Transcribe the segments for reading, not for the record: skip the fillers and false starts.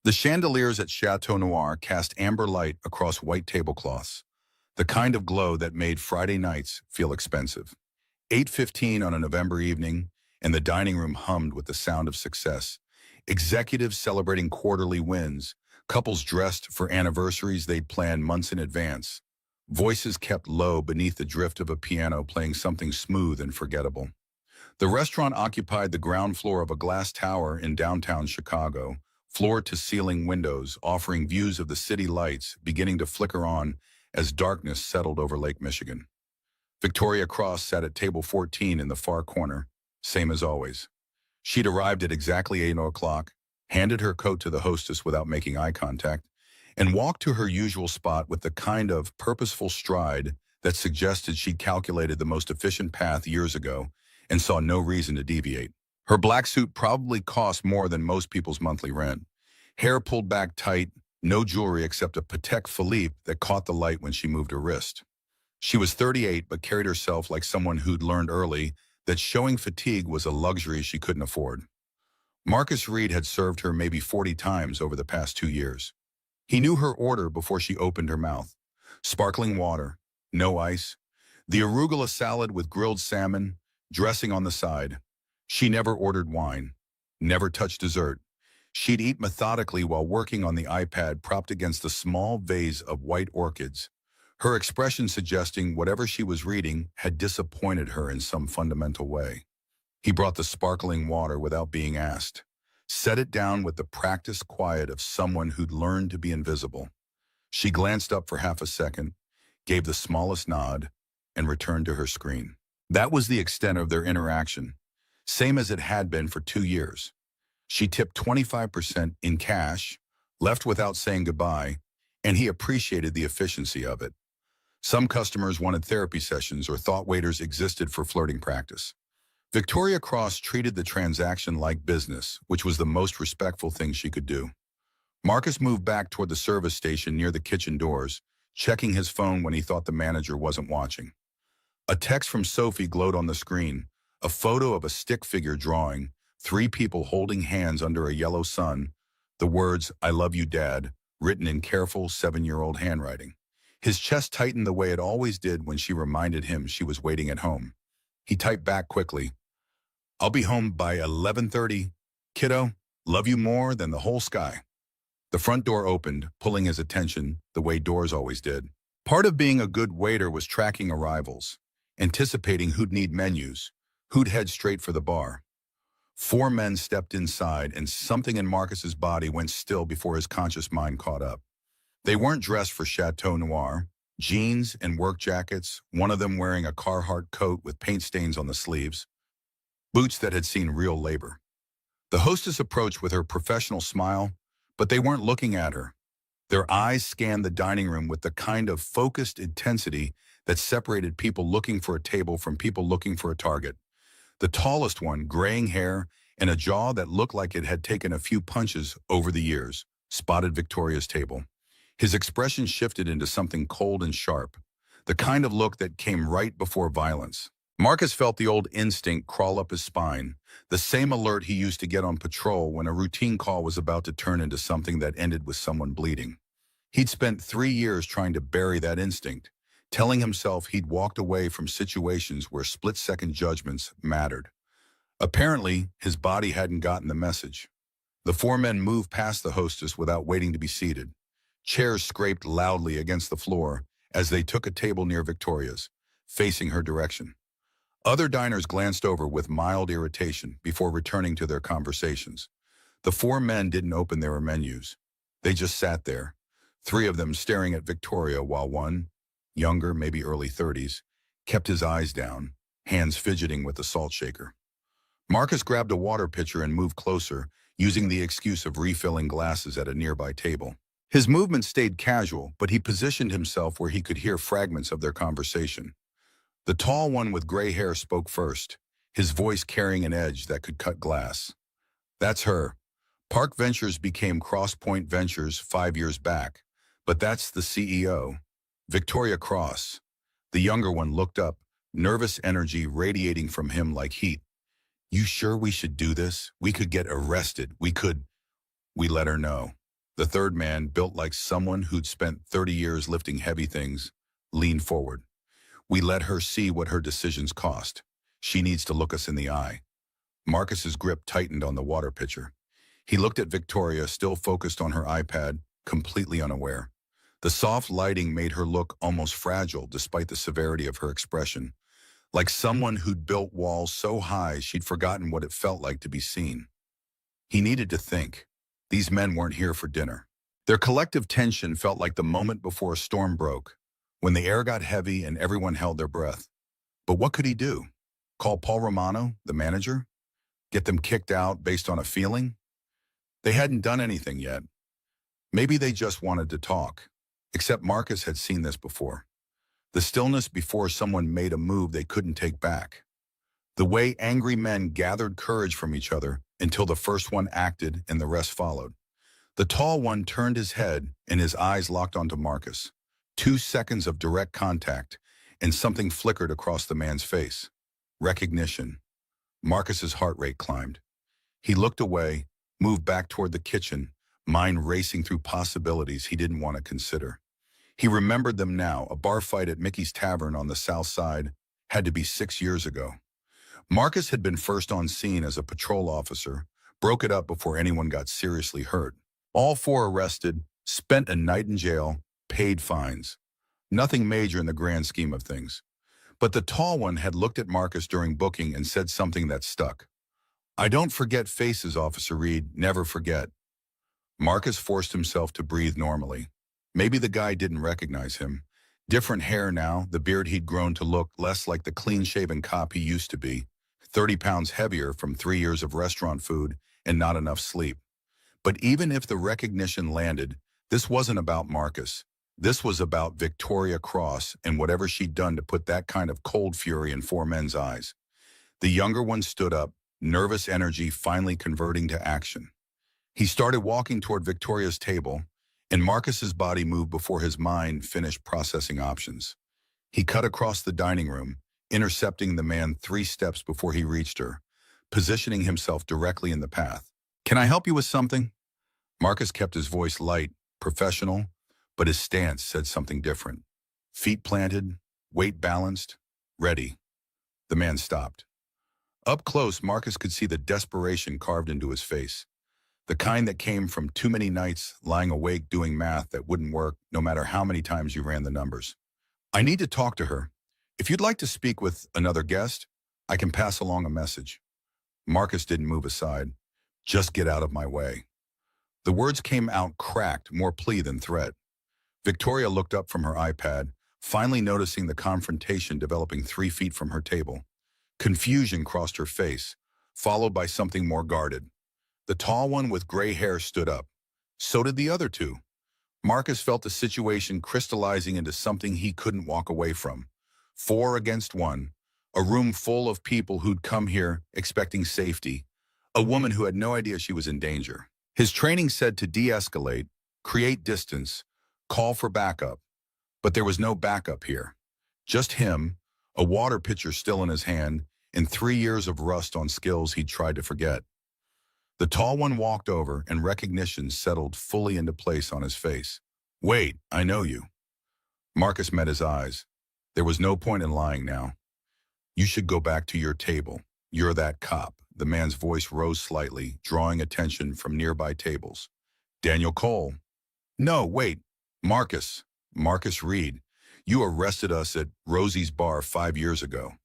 The chandeliers at Chateau Noir cast amber light across white tablecloths, the kind of glow that made Friday nights feel expensive. 8:15 on a November evening, and the dining room hummed with the sound of success. Executives celebrating quarterly wins, couples dressed for anniversaries they'd planned months in advance, voices kept low beneath the drift of a piano playing something smooth and forgettable. The restaurant occupied the ground floor of a glass tower in downtown Chicago, floor-to-ceiling windows offering views of the city lights beginning to flicker on as darkness settled over Lake Michigan. Victoria Cross sat at table 14 in the far corner, same as always. She'd arrived at exactly 8 o'clock, handed her coat to the hostess without making eye contact, and walked to her usual spot with the kind of purposeful stride that suggested she'd calculated the most efficient path years ago and saw no reason to deviate. Her black suit probably cost more than most people's monthly rent. Hair pulled back tight, no jewelry except a Patek Philippe that caught the light when she moved her wrist. She was 38 but carried herself like someone who'd learned early that showing fatigue was a luxury she couldn't afford. Marcus Reed had served her maybe 40 times over the past 2 years. He knew her order before she opened her mouth. Sparkling water, no ice, the arugula salad with grilled salmon, dressing on the side. She never ordered wine, never touched dessert. She'd eat methodically while working on the iPad propped against a small vase of white orchids, her expression suggesting whatever she was reading had disappointed her in some fundamental way. He brought the sparkling water without being asked, set it down with the practiced quiet of someone who'd learned to be invisible. She glanced up for half a second, gave the smallest nod, and returned to her screen. That was the extent of their interaction, same as it had been for 2 years. She tipped 25% in cash, left without saying goodbye, and he appreciated the efficiency of it. Some customers wanted therapy sessions or thought waiters existed for flirting practice. Victoria Cross treated the transaction like business, which was the most respectful thing she could do. Marcus moved back toward the service station near the kitchen doors, checking his phone when he thought the manager wasn't watching. A text from Sophie glowed on the screen, a photo of a stick figure drawing, 3 people holding hands under a yellow sun, the words, "I love you, Dad," written in careful 7-year-old handwriting. His chest tightened the way it always did when she reminded him she was waiting at home. He typed back quickly, "I'll be home by 11:30. Kiddo, love you more than the whole sky." The front door opened, pulling his attention the way doors always did. Part of being a good waiter was tracking arrivals, anticipating who'd need menus, who'd head straight for the bar. 4 men stepped inside, and something in Marcus's body went still before his conscious mind caught up. They weren't dressed for Chateau Noir. Jeans and work jackets, one of them wearing a Carhartt coat with paint stains on the sleeves, boots that had seen real labor. The hostess approached with her professional smile, but they weren't looking at her. Their eyes scanned the dining room with the kind of focused intensity that separated people looking for a table from people looking for a target. The tallest one, graying hair and a jaw that looked like it had taken a few punches over the years, spotted Victoria's table. His expression shifted into something cold and sharp, the kind of look that came right before violence. Marcus felt the old instinct crawl up his spine, the same alert he used to get on patrol when a routine call was about to turn into something that ended with someone bleeding. He'd spent 3 years trying to bury that instinct, telling himself he'd walked away from situations where split-second judgments mattered. Apparently, his body hadn't gotten the message. The 4 men moved past the hostess without waiting to be seated. Chairs scraped loudly against the floor as they took a table near Victoria's, facing her direction. Other diners glanced over with mild irritation before returning to their conversations. The 4 men didn't open their menus. They just sat there, 3 of them staring at Victoria while one, younger, maybe early 30s, kept his eyes down, hands fidgeting with the salt shaker. Marcus grabbed a water pitcher and moved closer, using the excuse of refilling glasses at a nearby table. His movement stayed casual, but he positioned himself where he could hear fragments of their conversation. The tall one with gray hair spoke first, his voice carrying an edge that could cut glass. "That's her. Park Ventures became Crosspoint Ventures 5 years back, but that's the CEO, Victoria Cross." The younger one looked up, nervous energy radiating from him like heat. "You sure we should do this? We could get arrested. We let her know." The third man, built like someone who'd spent 30 years lifting heavy things, leaned forward. We let her see what her decisions cost. She needs to look us in the eye. Marcus's grip tightened on the water pitcher. He looked at Victoria, still focused on her iPad, completely unaware. The soft lighting made her look almost fragile despite the severity of her expression, like someone who'd built walls so high she'd forgotten what it felt like to be seen. He needed to think. These men weren't here for dinner. Their collective tension felt like the moment before a storm broke, when the air got heavy and everyone held their breath. But what could he do? Call Paul Romano, the manager? Get them kicked out based on a feeling? They hadn't done anything yet. Maybe they just wanted to talk. Except Marcus had seen this before. The stillness before someone made a move they couldn't take back. The way angry men gathered courage from each other until the first one acted and the rest followed. The tall one turned his head and his eyes locked onto Marcus. 2 seconds of direct contact, and something flickered across the man's face. Recognition. Marcus's heart rate climbed. He looked away, moved back toward the kitchen, mind racing through possibilities he didn't want to consider. He remembered them now. A bar fight at Mickey's Tavern on the south side had to be 6 years ago. Marcus had been first on scene as a patrol officer, broke it up before anyone got seriously hurt. All 4 arrested, spent a night in jail, paid fines. Nothing major in the grand scheme of things. But the tall one had looked at Marcus during booking and said something that stuck. "I don't forget faces, Officer Reed, never forget." Marcus forced himself to breathe normally. Maybe the guy didn't recognize him. Different hair now, the beard he'd grown to look less like the clean-shaven cop he used to be. 30 pounds heavier from 3 years of restaurant food and not enough sleep. But even if the recognition landed, this wasn't about Marcus. This was about Victoria Cross and whatever she'd done to put that kind of cold fury in 4 men's eyes. The younger one stood up, nervous energy finally converting to action. He started walking toward Victoria's table, and Marcus's body moved before his mind finished processing options. He cut across the dining room, intercepting the man 3 steps before he reached her, positioning himself directly in the path. "Can I help you with something?" Marcus kept his voice light, professional, but his stance said something different. Feet planted, weight balanced, ready. The man stopped. Up close, Marcus could see the desperation carved into his face. The kind that came from too many nights lying awake doing math that wouldn't work no matter how many times you ran the numbers. "I need to talk to her. If you'd like to speak with another guest, I can pass along a message." Marcus didn't move aside. "Just get out of my way." The words came out cracked, more plea than threat. Victoria looked up from her iPad, finally noticing the confrontation developing 3 feet from her table. Confusion crossed her face, followed by something more guarded. The tall one with gray hair stood up. So did the other 2. Marcus felt the situation crystallizing into something he couldn't walk away from. 4 against 1, a room full of people who'd come here expecting safety, a woman who had no idea she was in danger. His training said to de-escalate, create distance, call for backup. But there was no backup here. Just him, a water pitcher still in his hand, and 3 years of rust on skills he'd tried to forget. The tall one walked over, and recognition settled fully into place on his face. "Wait, I know you." Marcus met his eyes. There was no point in lying now. "You should go back to your table. You're that cop." The man's voice rose slightly, drawing attention from nearby tables. "Daniel Cole." "No, wait. Marcus. Marcus Reed. You arrested us at Rosie's bar 5 years ago."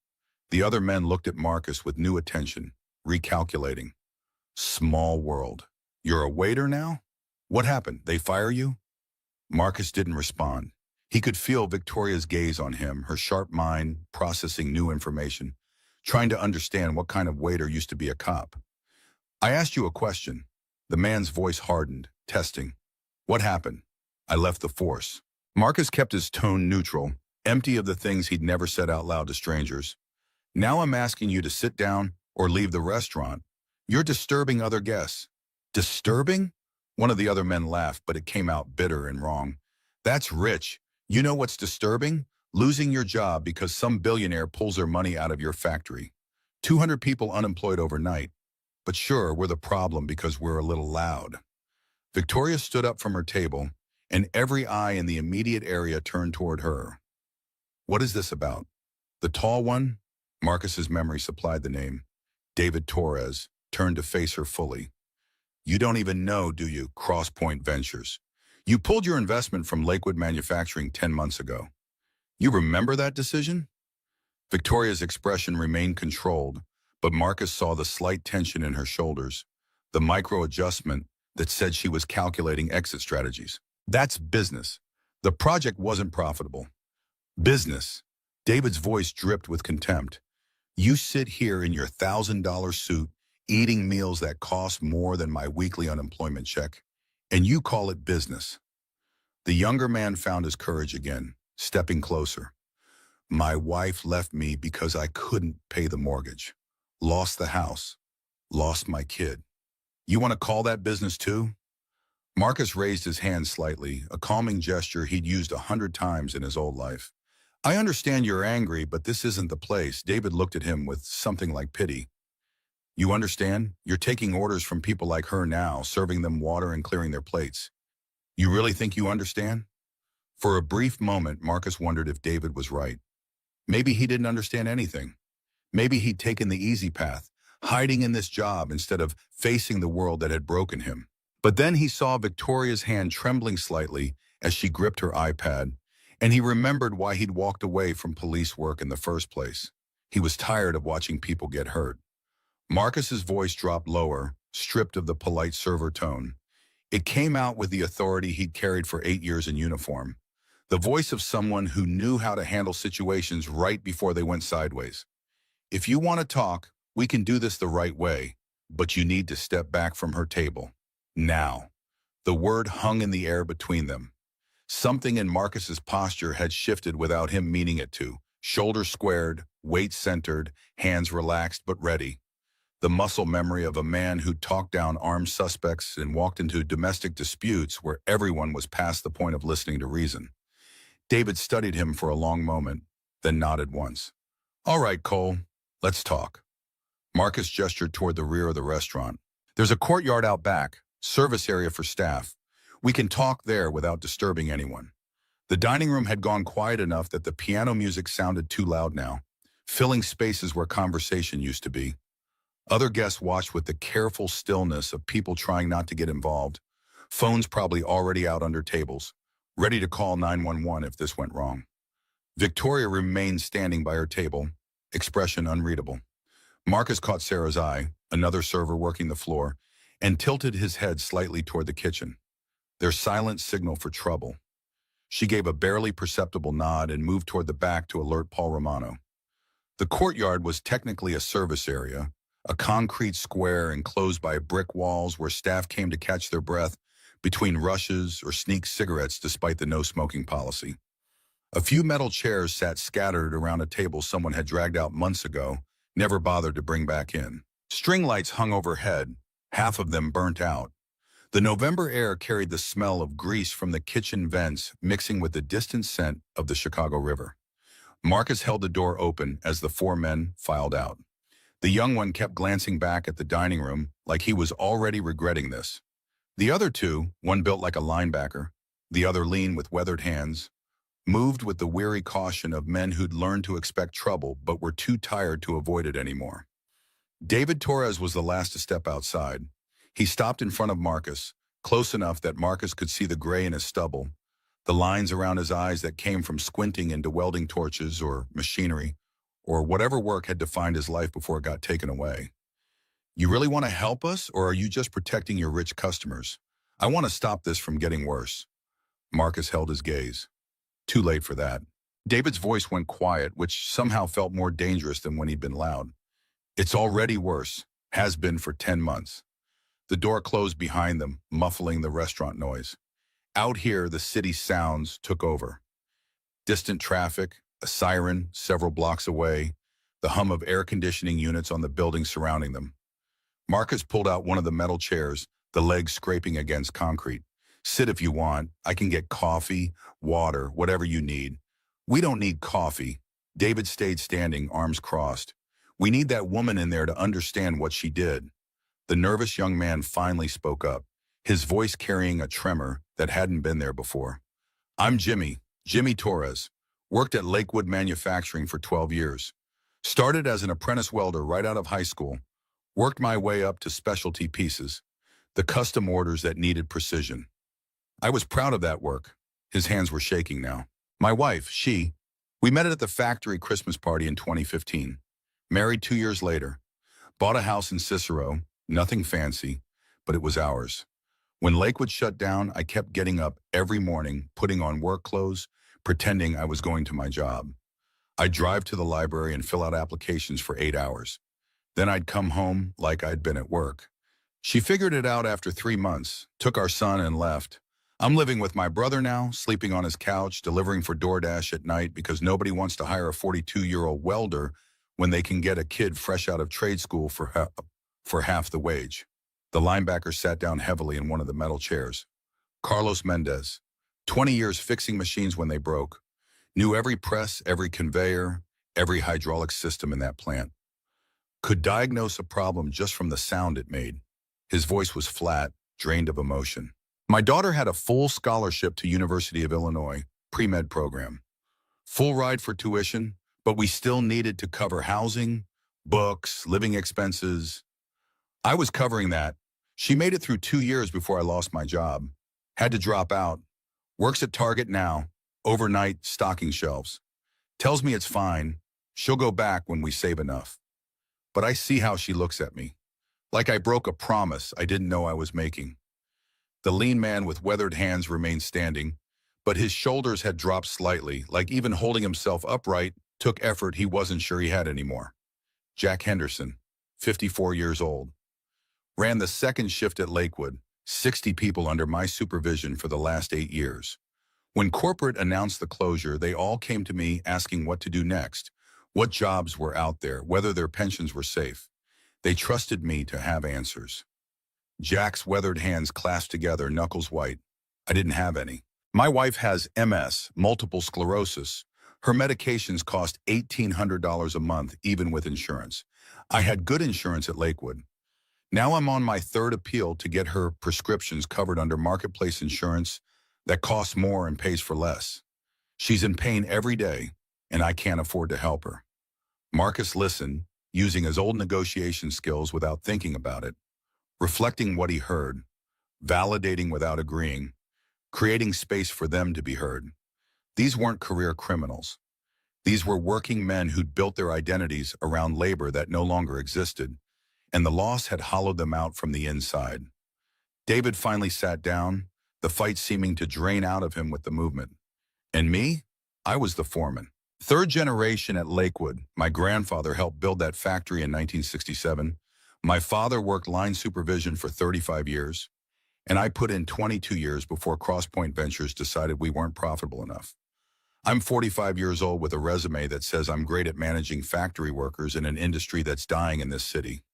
The other men looked at Marcus with new attention, recalculating. Small world. "You're a waiter now? What happened? They fire you?" Marcus didn't respond. He could feel Victoria's gaze on him, her sharp mind processing new information, trying to understand what kind of waiter used to be a cop. "I asked you a question." The man's voice hardened, testing. "What happened?" "I left the force." Marcus kept his tone neutral, empty of the things he'd never said out loud to strangers. "Now I'm asking you to sit down or leave the restaurant. You're disturbing other guests." "Disturbing?" One of the other men laughed, but it came out bitter and wrong. "That's rich. You know what's disturbing? Losing your job because some billionaire pulls their money out of your factory. 200 people unemployed overnight. But sure, we're the problem because we're a little loud." Victoria stood up from her table, and every eye in the immediate area turned toward her. What is this about? The tall one? Marcus's memory supplied the name. David Torres turned to face her fully. You don't even know, do you, Crosspoint Ventures? You pulled your investment from Lakewood Manufacturing 10 months ago. You remember that decision? Victoria's expression remained controlled, but Marcus saw the slight tension in her shoulders, the micro-adjustment that said she was calculating exit strategies. That's business. The project wasn't profitable. Business. David's voice dripped with contempt. You sit here in your $1,000 suit, eating meals that cost more than my weekly unemployment check, and you call it business. The younger man found his courage again, stepping closer. My wife left me because I couldn't pay the mortgage. Lost the house. Lost my kid. You want to call that business too? Marcus raised his hand slightly, a calming gesture he'd used 100 times in his old life. I understand you're angry, but this isn't the place. David looked at him with something like pity. You understand? You're taking orders from people like her now, serving them water and clearing their plates. You really think you understand? For a brief moment, Marcus wondered if David was right. Maybe he didn't understand anything. Maybe he'd taken the easy path, hiding in this job instead of facing the world that had broken him. But then he saw Victoria's hand trembling slightly as she gripped her iPad, and he remembered why he'd walked away from police work in the first place. He was tired of watching people get hurt. Marcus's voice dropped lower, stripped of the polite server tone. It came out with the authority he'd carried for 8 years in uniform, the voice of someone who knew how to handle situations right before they went sideways. If you want to talk, we can do this the right way, but you need to step back from her table. Now. The word hung in the air between them. Something in Marcus's posture had shifted without him meaning it to. Shoulders squared, weight centered, hands relaxed but ready. The muscle memory of a man who talked down armed suspects and walked into domestic disputes where everyone was past the point of listening to reason. David studied him for a long moment, then nodded once. All right, Cole, let's talk. Marcus gestured toward the rear of the restaurant. There's a courtyard out back, service area for staff. We can talk there without disturbing anyone. The dining room had gone quiet enough that the piano music sounded too loud now, filling spaces where conversation used to be. Other guests watched with the careful stillness of people trying not to get involved, phones probably already out under tables, ready to call 911 if this went wrong. Victoria remained standing by her table, expression unreadable. Marcus caught Sarah's eye, another server working the floor, and tilted his head slightly toward the kitchen, their silent signal for trouble. She gave a barely perceptible nod and moved toward the back to alert Paul Romano. The courtyard was technically a service area, a concrete square enclosed by brick walls where staff came to catch their breath between rushes or sneak cigarettes despite the no-smoking policy. A few metal chairs sat scattered around a table someone had dragged out months ago, never bothered to bring back in. String lights hung overhead, half of them burnt out. The November air carried the smell of grease from the kitchen vents mixing with the distant scent of the Chicago River. Marcus held the door open as the 4 men filed out. The young one kept glancing back at the dining room like he was already regretting this. The other 2, one built like a linebacker, the other lean with weathered hands, moved with the weary caution of men who'd learned to expect trouble but were too tired to avoid it anymore. David Torres was the last to step outside. He stopped in front of Marcus, close enough that Marcus could see the gray in his stubble, the lines around his eyes that came from squinting into welding torches or machinery, or whatever work had defined his life before it got taken away. You really want to help us, or are you just protecting your rich customers? I want to stop this from getting worse. Marcus held his gaze. Too late for that. David's voice went quiet, which somehow felt more dangerous than when he'd been loud. It's already worse, has been for 10 months. The door closed behind them, muffling the restaurant noise. Out here, the city's sounds took over. Distant traffic, a siren several blocks away, the hum of air conditioning units on the buildings surrounding them. Marcus pulled out one of the metal chairs, the legs scraping against concrete. Sit if you want. I can get coffee, water, whatever you need. We don't need coffee. David stayed standing, arms crossed. We need that woman in there to understand what she did. The nervous young man finally spoke up, his voice carrying a tremor that hadn't been there before. I'm Jimmy Torres. Worked at Lakewood Manufacturing for 12 years. Started as an apprentice welder right out of high school. Worked my way up to specialty pieces, the custom orders that needed precision. I was proud of that work. His hands were shaking now. My wife, we met at the factory Christmas party in 2015. Married 2 years later. Bought a house in Cicero, nothing fancy, but it was ours. When Lakewood shut down, I kept getting up every morning, putting on work clothes, pretending I was going to my job. I'd drive to the library and fill out applications for 8 hours. Then I'd come home like I'd been at work. She figured it out after 3 months, took our son and left. I'm living with my brother now, sleeping on his couch, delivering for DoorDash at night because nobody wants to hire a 42-year-old welder when they can get a kid fresh out of trade school for half the wage. The linebacker sat down heavily in one of the metal chairs. Carlos Mendez, 20 years fixing machines when they broke. Knew every press, every conveyor, every hydraulic system in that plant. Could diagnose a problem just from the sound it made. His voice was flat, drained of emotion. My daughter had a full scholarship to University of Illinois, pre-med program. Full ride for tuition, but we still needed to cover housing, books, living expenses. I was covering that. She made it through 2 years before I lost my job. Had to drop out. Works at Target now, overnight stocking shelves. Tells me it's fine. She'll go back when we save enough. But I see how she looks at me. Like I broke a promise I didn't know I was making. The lean man with weathered hands remained standing, but his shoulders had dropped slightly, like even holding himself upright took effort he wasn't sure he had anymore. Jack Henderson, 54 years old. Ran the second shift at Lakewood, 60 people under my supervision for the last 8 years. When corporate announced the closure, they all came to me asking what to do next, what jobs were out there, whether their pensions were safe. They trusted me to have answers. Jack's weathered hands clasped together, knuckles white. I didn't have any. My wife has MS, multiple sclerosis. Her medications cost $1,800 a month, even with insurance. I had good insurance at Lakewood. Now I'm on my third appeal to get her prescriptions covered under marketplace insurance that costs more and pays for less. She's in pain every day, and I can't afford to help her. Marcus listened, using his old negotiation skills without thinking about it, reflecting what he heard, validating without agreeing, creating space for them to be heard. These weren't career criminals. These were working men who'd built their identities around labor that no longer existed, and the loss had hollowed them out from the inside. David finally sat down, the fight seeming to drain out of him with the movement. And me? I was the foreman. Third generation at Lakewood. My grandfather helped build that factory in 1967. My father worked line supervision for 35 years, and I put in 22 years before Crosspoint Ventures decided we weren't profitable enough. I'm 45 years old with a resume that says I'm great at managing factory workers in an industry that's dying in this city.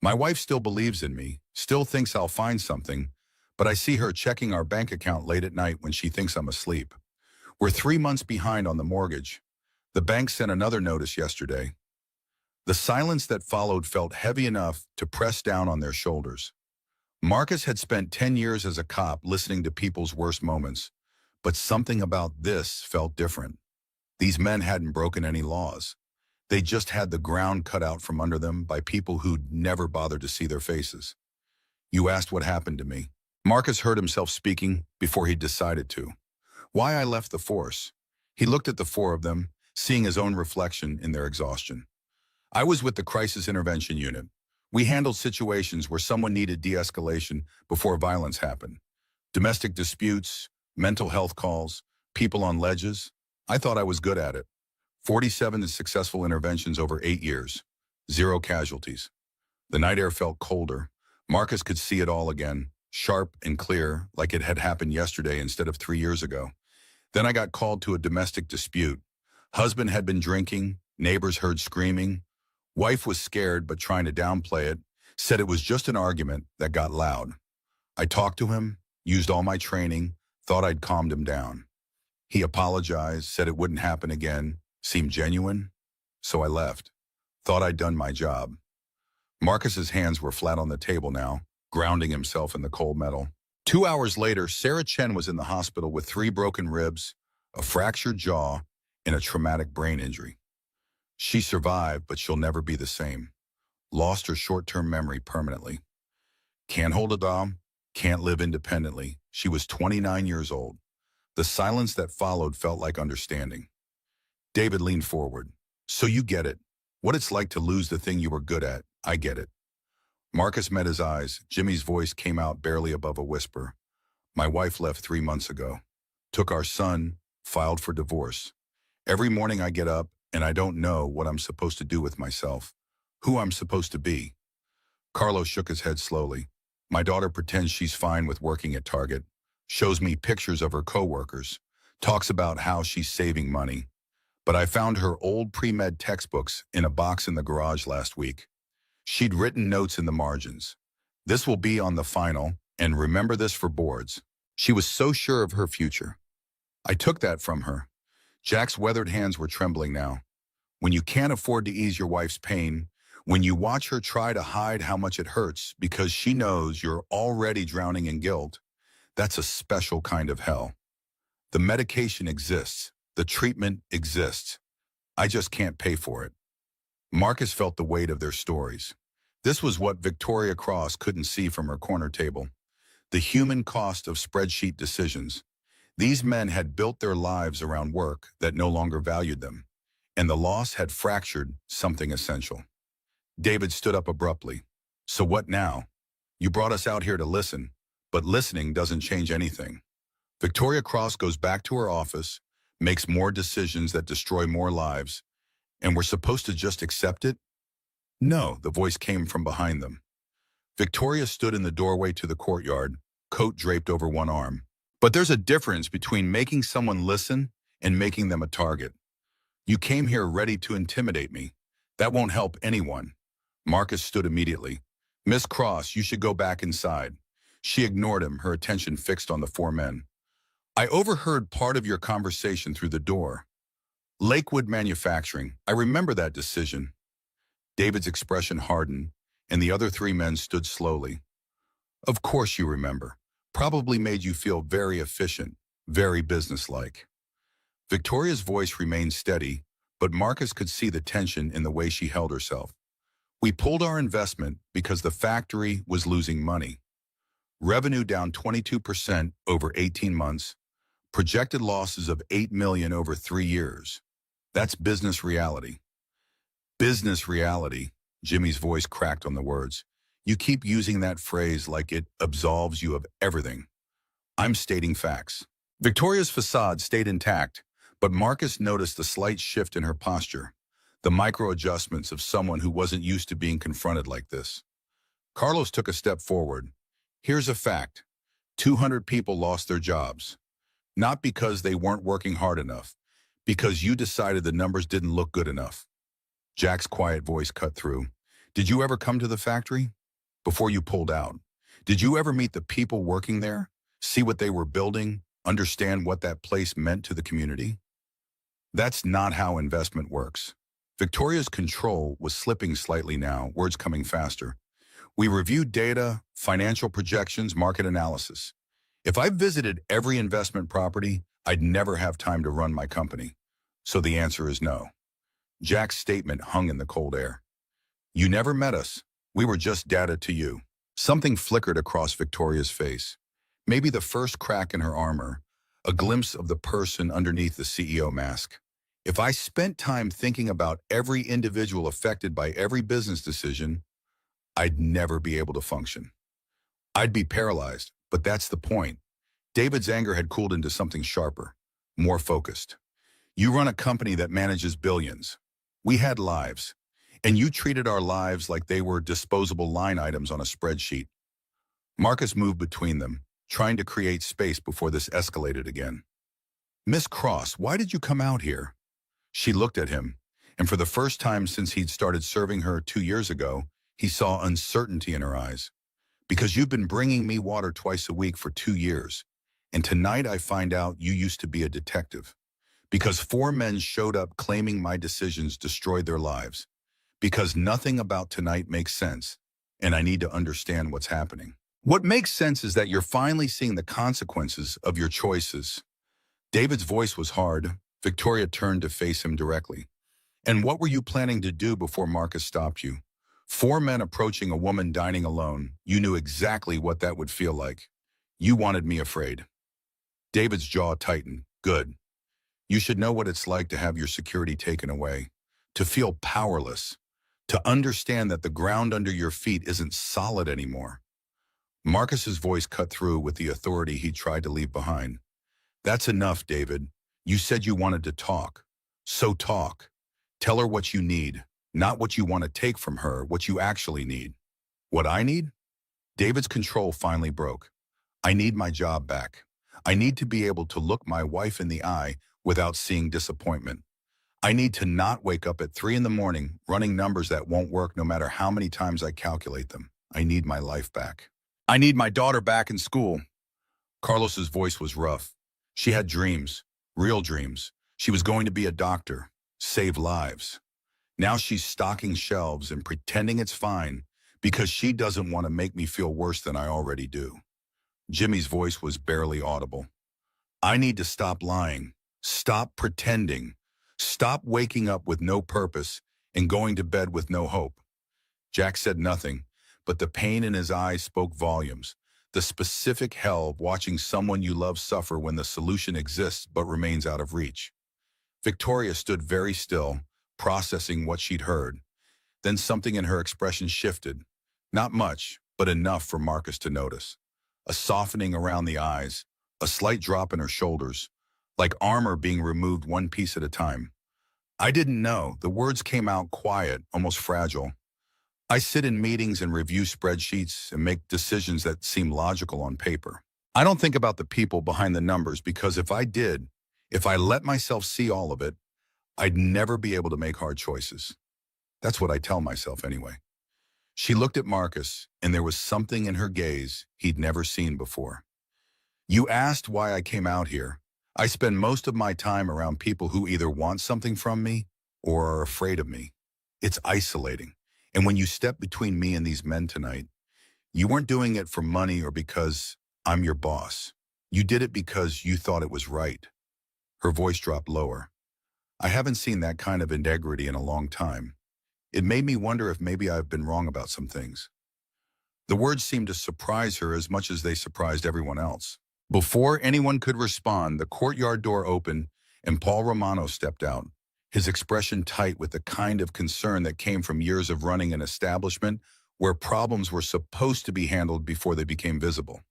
My wife still believes in me, still thinks I'll find something, but I see her checking our bank account late at night when she thinks I'm asleep. We're 3 months behind on the mortgage. The bank sent another notice yesterday. The silence that followed felt heavy enough to press down on their shoulders. Marcus had spent 10 years as a cop listening to people's worst moments, but something about this felt different. These men hadn't broken any laws. They just had the ground cut out from under them by people who'd never bothered to see their faces. You asked what happened to me. Marcus heard himself speaking before he decided to. Why I left the force. He looked at the four of them, seeing his own reflection in their exhaustion. I was with the Crisis Intervention Unit. We handled situations where someone needed de-escalation before violence happened. Domestic disputes, mental health calls, people on ledges. I thought I was good at it. 47 successful interventions over 8 years. 0 casualties. The night air felt colder. Marcus could see it all again, sharp and clear, like it had happened yesterday instead of 3 years ago. Then I got called to a domestic dispute. Husband had been drinking, neighbors heard screaming. Wife was scared but trying to downplay it, said it was just an argument that got loud. I talked to him, used all my training, thought I'd calmed him down. He apologized, said it wouldn't happen again, seemed genuine, so I left. Thought I'd done my job. Marcus's hands were flat on the table now, grounding himself in the cold metal. 2 hours later, Sarah Chen was in the hospital with 3 broken ribs, a fractured jaw, and a traumatic brain injury. She survived, but she'll never be the same. Lost her short-term memory permanently. Can't hold a dom, can't live independently. She was 29 years old. The silence that followed felt like understanding. David leaned forward. So you get it. What it's like to lose the thing you were good at. I get it. Marcus met his eyes. Jimmy's voice came out barely above a whisper. My wife left 3 months ago. Took our son, filed for divorce. Every morning I get up and I don't know what I'm supposed to do with myself, who I'm supposed to be. Carlos shook his head slowly. My daughter pretends she's fine with working at Target, shows me pictures of her coworkers, talks about how she's saving money. But I found her old pre-med textbooks in a box in the garage last week. She'd written notes in the margins. This will be on the final, and remember this for boards. She was so sure of her future. I took that from her. Jack's weathered hands were trembling now. When you can't afford to ease your wife's pain, when you watch her try to hide how much it hurts because she knows you're already drowning in guilt, that's a special kind of hell. The medication exists. The treatment exists. I just can't pay for it. Marcus felt the weight of their stories. This was what Victoria Cross couldn't see from her corner table. The human cost of spreadsheet decisions. These men had built their lives around work that no longer valued them, and the loss had fractured something essential. David stood up abruptly. So what now? You brought us out here to listen, but listening doesn't change anything. Victoria Cross goes back to her office, makes more decisions that destroy more lives, and we're supposed to just accept it? No, the voice came from behind them. Victoria stood in the doorway to the courtyard, coat draped over one arm. But there's a difference between making someone listen and making them a target. You came here ready to intimidate me. That won't help anyone. Marcus stood immediately. Miss Cross, you should go back inside. She ignored him, her attention fixed on the 4 men. I overheard part of your conversation through the door. Lakewood Manufacturing, I remember that decision. David's expression hardened, and the other 3 men stood slowly. Of course you remember. Probably made you feel very efficient, very businesslike. Victoria's voice remained steady, but Marcus could see the tension in the way she held herself. We pulled our investment because the factory was losing money. Revenue down 22% over 18 months, projected losses of $8 million over 3 years. That's business reality. Business reality, Jimmy's voice cracked on the words. You keep using that phrase like it absolves you of everything. I'm stating facts. Victoria's facade stayed intact, but Marcus noticed the slight shift in her posture, the micro-adjustments of someone who wasn't used to being confronted like this. Carlos took a step forward. Here's a fact. 200 people lost their jobs. Not because they weren't working hard enough, because you decided the numbers didn't look good enough. Jack's quiet voice cut through. Did you ever come to the factory? Before you pulled out, did you ever meet the people working there, see what they were building, understand what that place meant to the community? That's not how investment works. Victoria's control was slipping slightly now, words coming faster. We reviewed data, financial projections, market analysis. If I visited every investment property, I'd never have time to run my company. So the answer is no. Jack's statement hung in the cold air. You never met us. We were just data to you. Something flickered across Victoria's face. Maybe the first crack in her armor, a glimpse of the person underneath the CEO mask. If I spent time thinking about every individual affected by every business decision, I'd never be able to function. I'd be paralyzed, but that's the point. David's anger had cooled into something sharper, more focused. You run a company that manages billions. We had lives. And you treated our lives like they were disposable line items on a spreadsheet. Marcus moved between them, trying to create space before this escalated again. Miss Cross, why did you come out here? She looked at him, and for the first time since he'd started serving her 2 years ago, he saw uncertainty in her eyes. Because you've been bringing me water twice a week for 2 years, and tonight I find out you used to be a detective. Because 4 men showed up claiming my decisions destroyed their lives. Because nothing about tonight makes sense, and I need to understand what's happening. What makes sense is that you're finally seeing the consequences of your choices. David's voice was hard. Victoria turned to face him directly. And what were you planning to do before Marcus stopped you? Four men approaching a woman dining alone. You knew exactly what that would feel like. You wanted me afraid. David's jaw tightened. Good. You should know what it's like to have your security taken away, to feel powerless, to understand that the ground under your feet isn't solid anymore. Marcus's voice cut through with the authority he tried to leave behind. That's enough, David. You said you wanted to talk. So talk. Tell her what you need, not what you want to take from her, what you actually need. What I need? David's control finally broke. I need my job back. I need to be able to look my wife in the eye without seeing disappointment. I need to not wake up at 3 in the morning running numbers that won't work no matter how many times I calculate them. I need my life back. I need my daughter back in school. Carlos's voice was rough. She had dreams, real dreams. She was going to be a doctor, save lives. Now she's stocking shelves and pretending it's fine because she doesn't want to make me feel worse than I already do. Jimmy's voice was barely audible. I need to stop lying, stop pretending, stop waking up with no purpose and going to bed with no hope. Jack said nothing, but the pain in his eyes spoke volumes. The specific hell of watching someone you love suffer when the solution exists but remains out of reach. Victoria stood very still, processing what she'd heard. Then something in her expression shifted. Not much, but enough for Marcus to notice. A softening around the eyes, a slight drop in her shoulders, like armor being removed one piece at a time. I didn't know. The words came out quiet, almost fragile. I sit in meetings and review spreadsheets and make decisions that seem logical on paper. I don't think about the people behind the numbers because if I did, if I let myself see all of it, I'd never be able to make hard choices. That's what I tell myself anyway. She looked at Marcus, and there was something in her gaze he'd never seen before. You asked why I came out here. I spend most of my time around people who either want something from me or are afraid of me. It's isolating. And when you step between me and these men tonight, you weren't doing it for money or because I'm your boss. You did it because you thought it was right. Her voice dropped lower. I haven't seen that kind of integrity in a long time. It made me wonder if maybe I've been wrong about some things. The words seemed to surprise her as much as they surprised everyone else. Before anyone could respond, the courtyard door opened and Paul Romano stepped out, his expression tight with the kind of concern that came from years of running an establishment where problems were supposed to be handled before they became visible.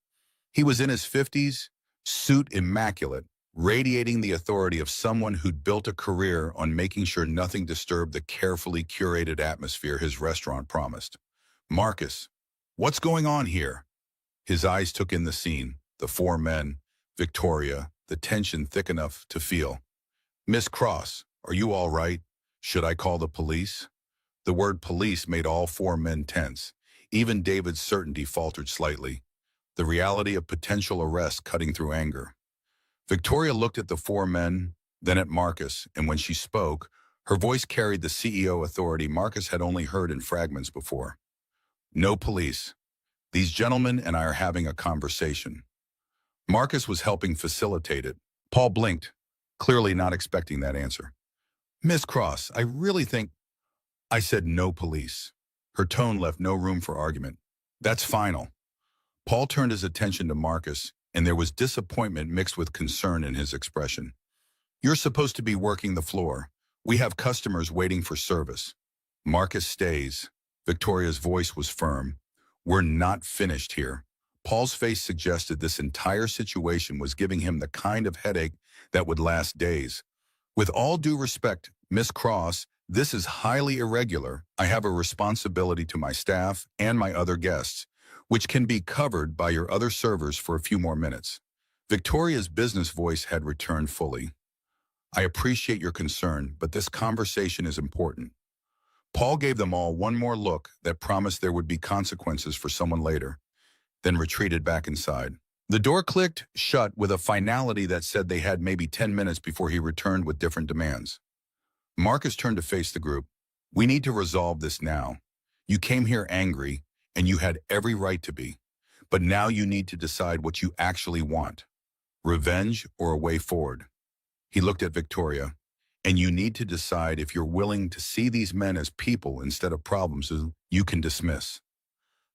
He was in his 50s, suit immaculate, radiating the authority of someone who'd built a career on making sure nothing disturbed the carefully curated atmosphere his restaurant promised. Marcus, what's going on here? His eyes took in the scene, the four men, Victoria, the tension thick enough to feel. Miss Cross, are you all right? Should I call the police? The word police made all four men tense. Even David's certainty faltered slightly, the reality of potential arrest cutting through anger. Victoria looked at the four men, then at Marcus, and when she spoke, her voice carried the CEO authority Marcus had only heard in fragments before. No police. These gentlemen and I are having a conversation. Marcus was helping facilitate it. Paul blinked, clearly not expecting that answer. Miss Cross, I really think... I said no police. Her tone left no room for argument. That's final. Paul turned his attention to Marcus, and there was disappointment mixed with concern in his expression. You're supposed to be working the floor. We have customers waiting for service. Marcus stays. Victoria's voice was firm. We're not finished here. Paul's face suggested this entire situation was giving him the kind of headache that would last days. With all due respect, Miss Cross, this is highly irregular. I have a responsibility to my staff and my other guests, which can be covered by your other servers for a few more minutes. Victoria's business voice had returned fully. I appreciate your concern, but this conversation is important. Paul gave them all one more look that promised there would be consequences for someone later, then retreated back inside. The door clicked shut with a finality that said they had maybe 10 minutes before he returned with different demands. Marcus turned to face the group. We need to resolve this now. You came here angry, and you had every right to be. But now you need to decide what you actually want, revenge or a way forward. He looked at Victoria, and you need to decide if you're willing to see these men as people instead of problems you can dismiss.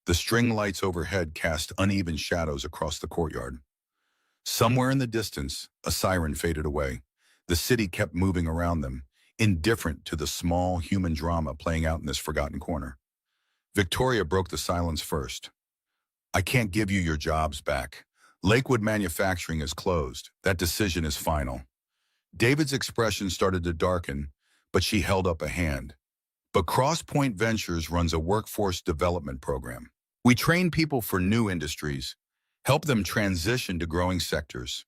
The string lights overhead cast uneven shadows across the courtyard. Somewhere in the distance, a siren faded away. The city kept moving around them, indifferent to the small human drama playing out in this forgotten corner. Victoria broke the silence first. I can't give you your jobs back. Lakewood Manufacturing is closed. That decision is final. David's expression started to darken, but she held up a hand. But Crosspoint Ventures runs a workforce development program. We train people for new industries, help them transition to growing sectors,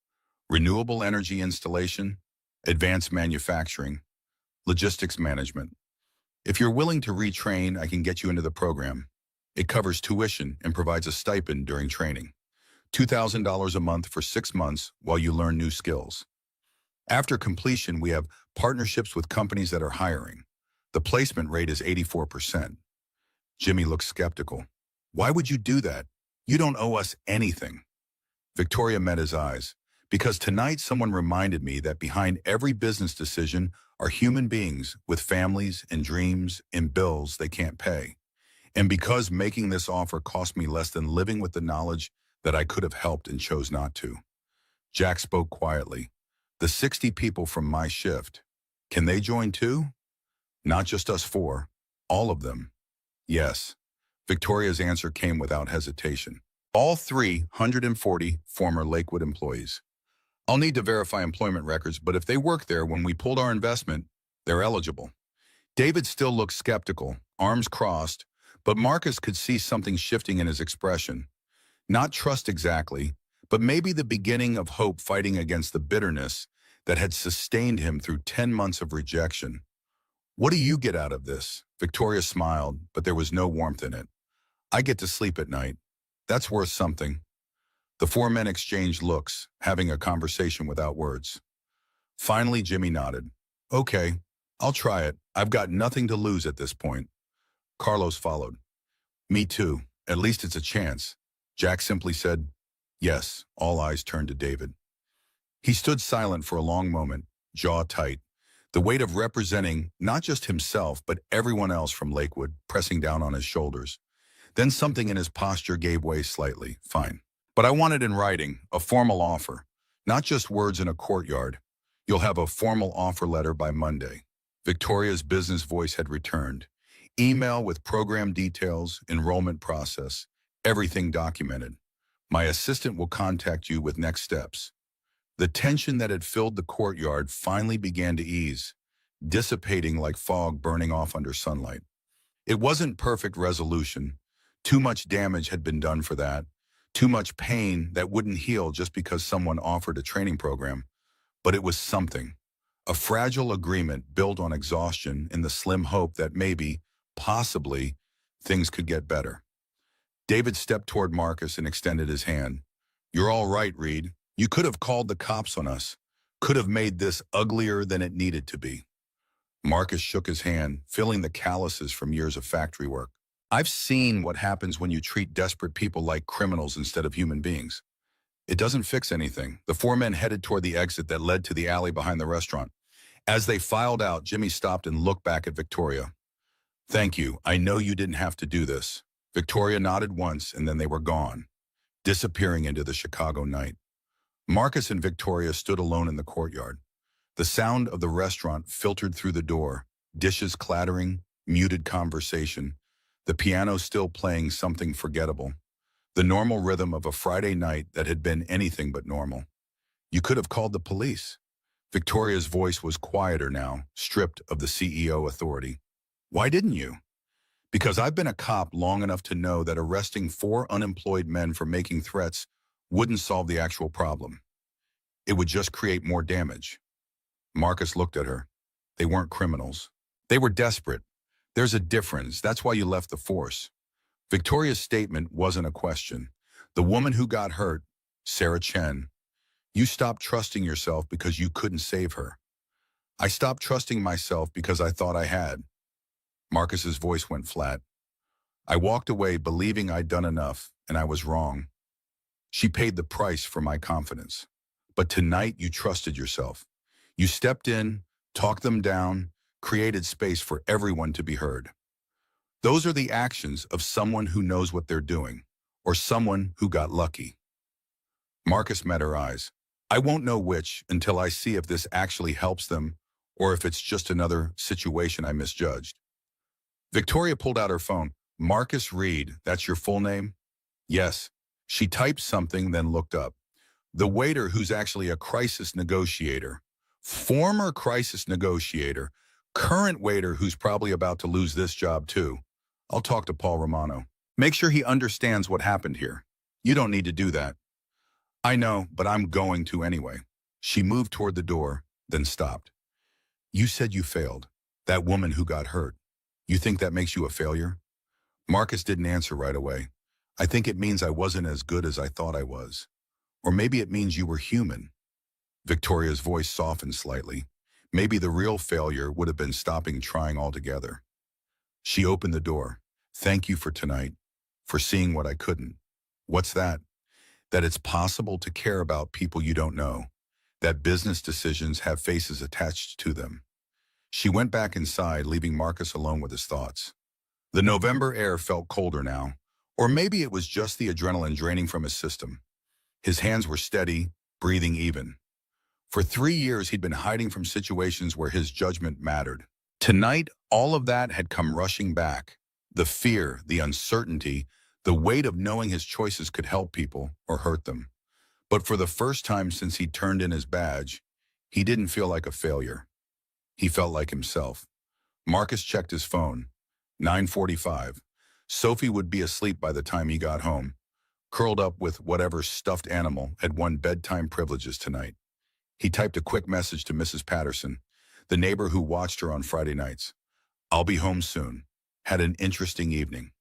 renewable energy installation, advanced manufacturing, logistics management. If you're willing to retrain, I can get you into the program. It covers tuition and provides a stipend during training. $2,000 a month for 6 months while you learn new skills. After completion, we have partnerships with companies that are hiring. The placement rate is 84%. Jimmy looked skeptical. Why would you do that? You don't owe us anything. Victoria met his eyes. Because tonight someone reminded me that behind every business decision are human beings with families and dreams and bills they can't pay. And because making this offer cost me less than living with the knowledge that I could have helped and chose not to. Jack spoke quietly. The 60 people from my shift, can they join too? Not just us 4, all of them. Yes. Victoria's answer came without hesitation. All 340 former Lakewood employees. I'll need to verify employment records, but if they work there when we pulled our investment, they're eligible. David still looked skeptical, arms crossed, but Marcus could see something shifting in his expression. Not trust exactly, but maybe the beginning of hope fighting against the bitterness that had sustained him through 10 months of rejection. What do you get out of this? Victoria smiled, but there was no warmth in it. I get to sleep at night. That's worth something. The 4 men exchanged looks, having a conversation without words. Finally, Jimmy nodded. Okay, I'll try it. I've got nothing to lose at this point. Carlos followed. Me too. At least it's a chance. Jack simply said, yes. All eyes turned to David. He stood silent for a long moment, jaw tight, the weight of representing not just himself but everyone else from Lakewood pressing down on his shoulders. Then something in his posture gave way slightly. Fine. But I want it in writing, a formal offer, not just words in a courtyard. You'll have a formal offer letter by Monday. Victoria's business voice had returned. Email with program details, enrollment process, everything documented. My assistant will contact you with next steps. The tension that had filled the courtyard finally began to ease, dissipating like fog burning off under sunlight. It wasn't perfect resolution. Too much damage had been done for that. Too much pain that wouldn't heal just because someone offered a training program. But it was something. A fragile agreement built on exhaustion in the slim hope that maybe, possibly, things could get better. David stepped toward Marcus and extended his hand. You're all right, Reed. You could have called the cops on us. Could have made this uglier than it needed to be. Marcus shook his hand, feeling the calluses from years of factory work. I've seen what happens when you treat desperate people like criminals instead of human beings. It doesn't fix anything. The 4 men headed toward the exit that led to the alley behind the restaurant. As they filed out, Jimmy stopped and looked back at Victoria. Thank you. I know you didn't have to do this. Victoria nodded once, and then they were gone, disappearing into the Chicago night. Marcus and Victoria stood alone in the courtyard. The sound of the restaurant filtered through the door, dishes clattering, muted conversation, the piano still playing something forgettable, the normal rhythm of a Friday night that had been anything but normal. You could have called the police. Victoria's voice was quieter now, stripped of the CEO authority. Why didn't you? Because I've been a cop long enough to know that arresting 4 unemployed men for making threats wouldn't solve the actual problem. It would just create more damage. Marcus looked at her. They weren't criminals. They were desperate. There's a difference. That's why you left the force. Victoria's statement wasn't a question. The woman who got hurt, Sarah Chen, you stopped trusting yourself because you couldn't save her. I stopped trusting myself because I thought I had. Marcus's voice went flat. I walked away believing I'd done enough, and I was wrong. She paid the price for my confidence. But tonight you trusted yourself. You stepped in, talked them down, created space for everyone to be heard. Those are the actions of someone who knows what they're doing, or someone who got lucky. Marcus met her eyes. I won't know which until I see if this actually helps them or if it's just another situation I misjudged. Victoria pulled out her phone. Marcus Reed, that's your full name? Yes. She typed something, then looked up. The waiter who's actually a crisis negotiator, former crisis negotiator, current waiter who's probably about to lose this job too. I'll talk to Paul Romano. Make sure he understands what happened here. You don't need to do that. I know, but I'm going to anyway. She moved toward the door, then stopped. You said you failed. That woman who got hurt. You think that makes you a failure? Marcus didn't answer right away. I think it means I wasn't as good as I thought I was. Or maybe it means you were human. Victoria's voice softened slightly. Maybe the real failure would have been stopping trying altogether. She opened the door. Thank you for tonight, for seeing what I couldn't. What's that? That it's possible to care about people you don't know, that business decisions have faces attached to them. She went back inside, leaving Marcus alone with his thoughts. The November air felt colder now, or maybe it was just the adrenaline draining from his system. His hands were steady, breathing even. For 3 years, he'd been hiding from situations where his judgment mattered. Tonight, all of that had come rushing back. The fear, the uncertainty, the weight of knowing his choices could help people or hurt them. But for the first time since he turned in his badge, he didn't feel like a failure. He felt like himself. Marcus checked his phone. 9:45. Sophie would be asleep by the time he got home, curled up with whatever stuffed animal had won bedtime privileges tonight. He typed a quick message to Mrs. Patterson, the neighbor who watched her on Friday nights. I'll be home soon. Had an interesting evening.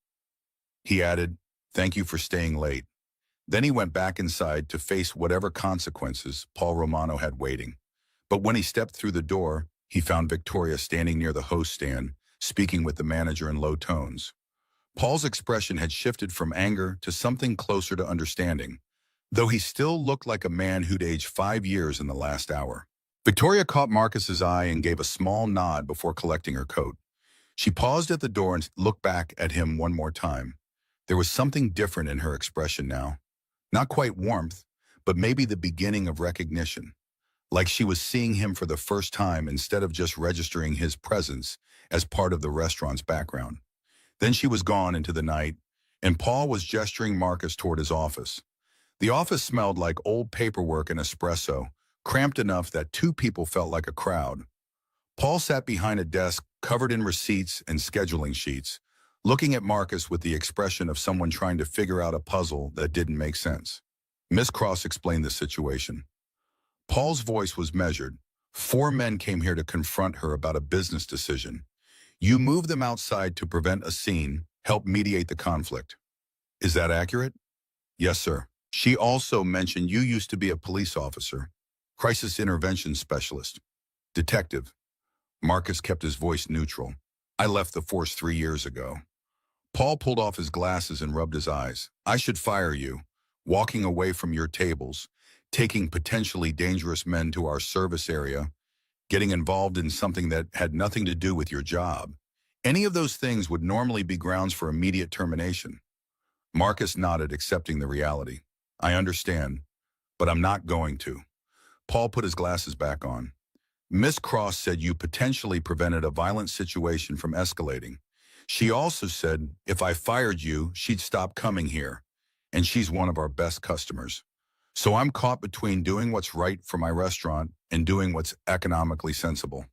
He added, thank you for staying late. Then he went back inside to face whatever consequences Paul Romano had waiting. But when he stepped through the door, he found Victoria standing near the host stand, speaking with the manager in low tones. Paul's expression had shifted from anger to something closer to understanding, though he still looked like a man who'd aged 5 years in the last hour. Victoria caught Marcus's eye and gave a small nod before collecting her coat. She paused at the door and looked back at him one more time. There was something different in her expression now. Not quite warmth, but maybe the beginning of recognition. Like she was seeing him for the first time instead of just registering his presence as part of the restaurant's background. Then she was gone into the night, and Paul was gesturing Marcus toward his office. The office smelled like old paperwork and espresso, cramped enough that 2 people felt like a crowd. Paul sat behind a desk covered in receipts and scheduling sheets, looking at Marcus with the expression of someone trying to figure out a puzzle that didn't make sense. Miss Cross explained the situation. Paul's voice was measured. 4 men came here to confront her about a business decision. You moved them outside to prevent a scene, help mediate the conflict. Is that accurate? Yes, sir. She also mentioned you used to be a police officer, crisis intervention specialist, detective. Marcus kept his voice neutral. I left the force 3 years ago. Paul pulled off his glasses and rubbed his eyes. I should fire you, walking away from your tables, taking potentially dangerous men to our service area, getting involved in something that had nothing to do with your job. Any of those things would normally be grounds for immediate termination. Marcus nodded, accepting the reality. I understand, but I'm not going to. Paul put his glasses back on. Miss Cross said you potentially prevented a violent situation from escalating. She also said if I fired you, she'd stop coming here, and she's one of our best customers. So I'm caught between doing what's right for my restaurant and doing what's economically sensible.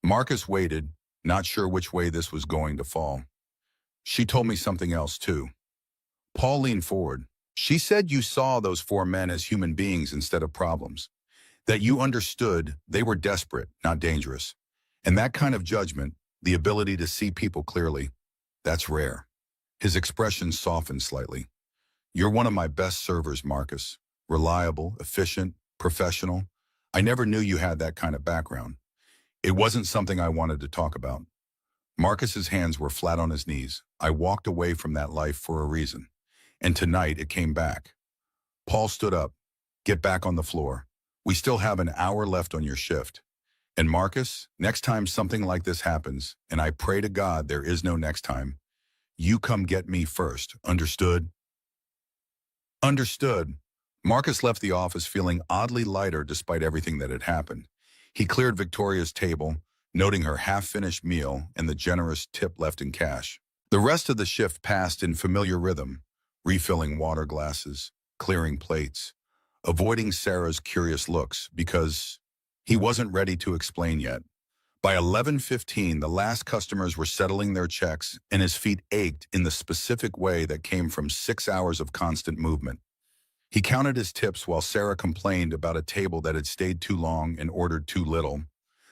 Marcus waited, not sure which way this was going to fall. She told me something else too. Paul leaned forward. She said you saw those 4 men as human beings instead of problems, that you understood they were desperate, not dangerous. And that kind of judgment, the ability to see people clearly, that's rare. His expression softened slightly. You're one of my best servers, Marcus. Reliable, efficient, professional. I never knew you had that kind of background. It wasn't something I wanted to talk about. Marcus's hands were flat on his knees. I walked away from that life for a reason. And tonight it came back. Paul stood up. Get back on the floor. We still have an hour left on your shift. And Marcus, next time something like this happens, and I pray to God there is no next time, you come get me first. Understood? Understood. Marcus left the office feeling oddly lighter despite everything that had happened. He cleared Victoria's table, noting her half-finished meal and the generous tip left in cash. The rest of the shift passed in familiar rhythm, refilling water glasses, clearing plates, avoiding Sarah's curious looks because he wasn't ready to explain yet. By 11:15, the last customers were settling their checks and his feet ached in the specific way that came from 6 hours of constant movement. He counted his tips while Sarah complained about a table that had stayed too long and ordered too little,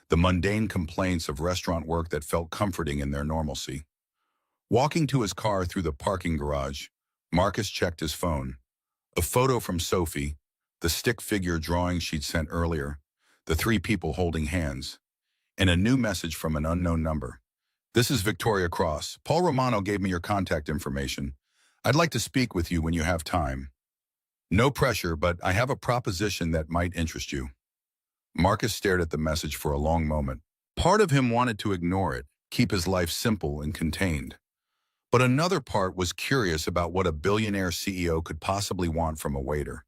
the mundane complaints of restaurant work that felt comforting in their normalcy. Walking to his car through the parking garage, Marcus checked his phone. A photo from Sophie, the stick figure drawing she'd sent earlier, the three people holding hands, and a new message from an unknown number. This is Victoria Cross. Paul Romano gave me your contact information. I'd like to speak with you when you have time. No pressure, but I have a proposition that might interest you. Marcus stared at the message for a long moment. Part of him wanted to ignore it, keep his life simple and contained. But another part was curious about what a billionaire CEO could possibly want from a waiter.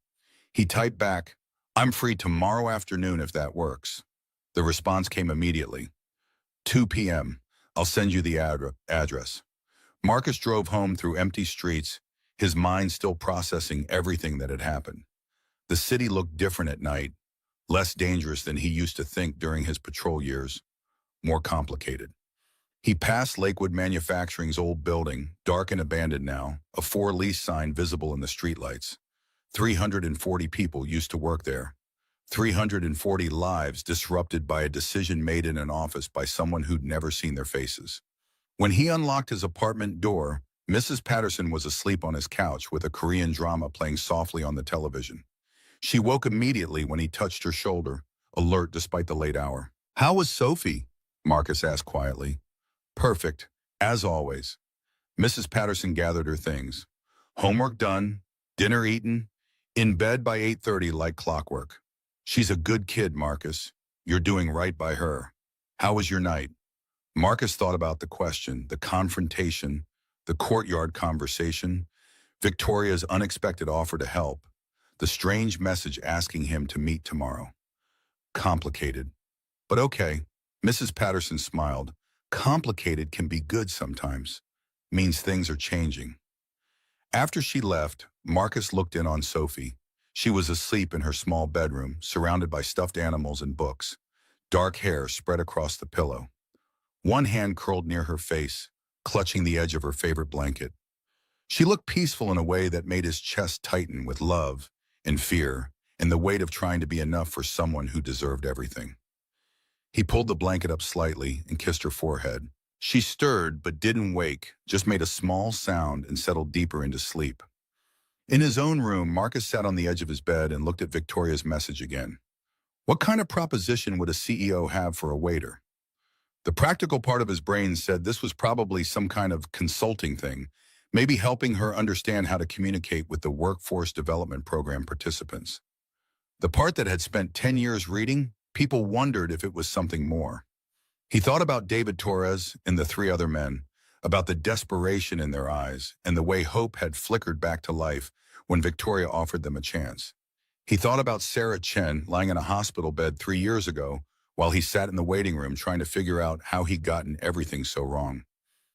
He typed back, I'm free tomorrow afternoon if that works. The response came immediately. 2 p.m. I'll send you the address. Marcus drove home through empty streets, his mind still processing everything that had happened. The city looked different at night, less dangerous than he used to think during his patrol years, more complicated. He passed Lakewood Manufacturing's old building, dark and abandoned now, a for lease sign visible in the streetlights. 340 people used to work there. 340 lives disrupted by a decision made in an office by someone who'd never seen their faces. When he unlocked his apartment door, Mrs. Patterson was asleep on his couch with a Korean drama playing softly on the television. She woke immediately when he touched her shoulder, alert despite the late hour. How was Sophie? Marcus asked quietly. Perfect, as always. Mrs. Patterson gathered her things. Homework done, dinner eaten, in bed by 8:30 like clockwork. She's a good kid, Marcus. You're doing right by her. How was your night? Marcus thought about the question, the confrontation, the courtyard conversation, Victoria's unexpected offer to help, the strange message asking him to meet tomorrow. Complicated. But okay, Mrs. Patterson smiled. Complicated can be good sometimes. Means things are changing. After she left, Marcus looked in on Sophie. She was asleep in her small bedroom, surrounded by stuffed animals and books, dark hair spread across the pillow. One hand curled near her face, clutching the edge of her favorite blanket. She looked peaceful in a way that made his chest tighten with love and fear and the weight of trying to be enough for someone who deserved everything. He pulled the blanket up slightly and kissed her forehead. She stirred but didn't wake, just made a small sound and settled deeper into sleep. In his own room, Marcus sat on the edge of his bed and looked at Victoria's message again. What kind of proposition would a CEO have for a waiter? The practical part of his brain said this was probably some kind of consulting thing, maybe helping her understand how to communicate with the workforce development program participants. The part that had spent 10 years reading, people wondered if it was something more. He thought about David Torres and the three other men, about the desperation in their eyes and the way hope had flickered back to life when Victoria offered them a chance. He thought about Sarah Chen lying in a hospital bed 3 years ago while he sat in the waiting room trying to figure out how he'd gotten everything so wrong.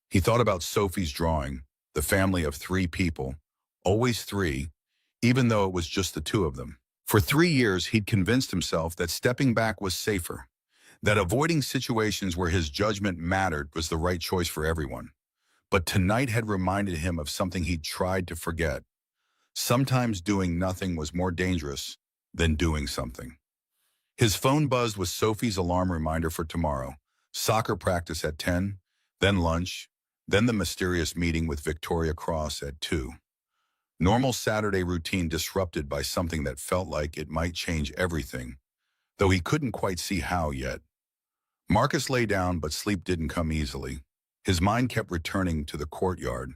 He thought about Sophie's drawing, the family of 3 people, always 3, even though it was just the 2 of them. For 3 years, he'd convinced himself that stepping back was safer, that avoiding situations where his judgment mattered was the right choice for everyone. But tonight had reminded him of something he'd tried to forget. Sometimes doing nothing was more dangerous than doing something. His phone buzzed with Sophie's alarm reminder for tomorrow, soccer practice at 10, then lunch, then the mysterious meeting with Victoria Cross at 2. Normal Saturday routine disrupted by something that felt like it might change everything, though he couldn't quite see how yet. Marcus lay down, but sleep didn't come easily. His mind kept returning to the courtyard,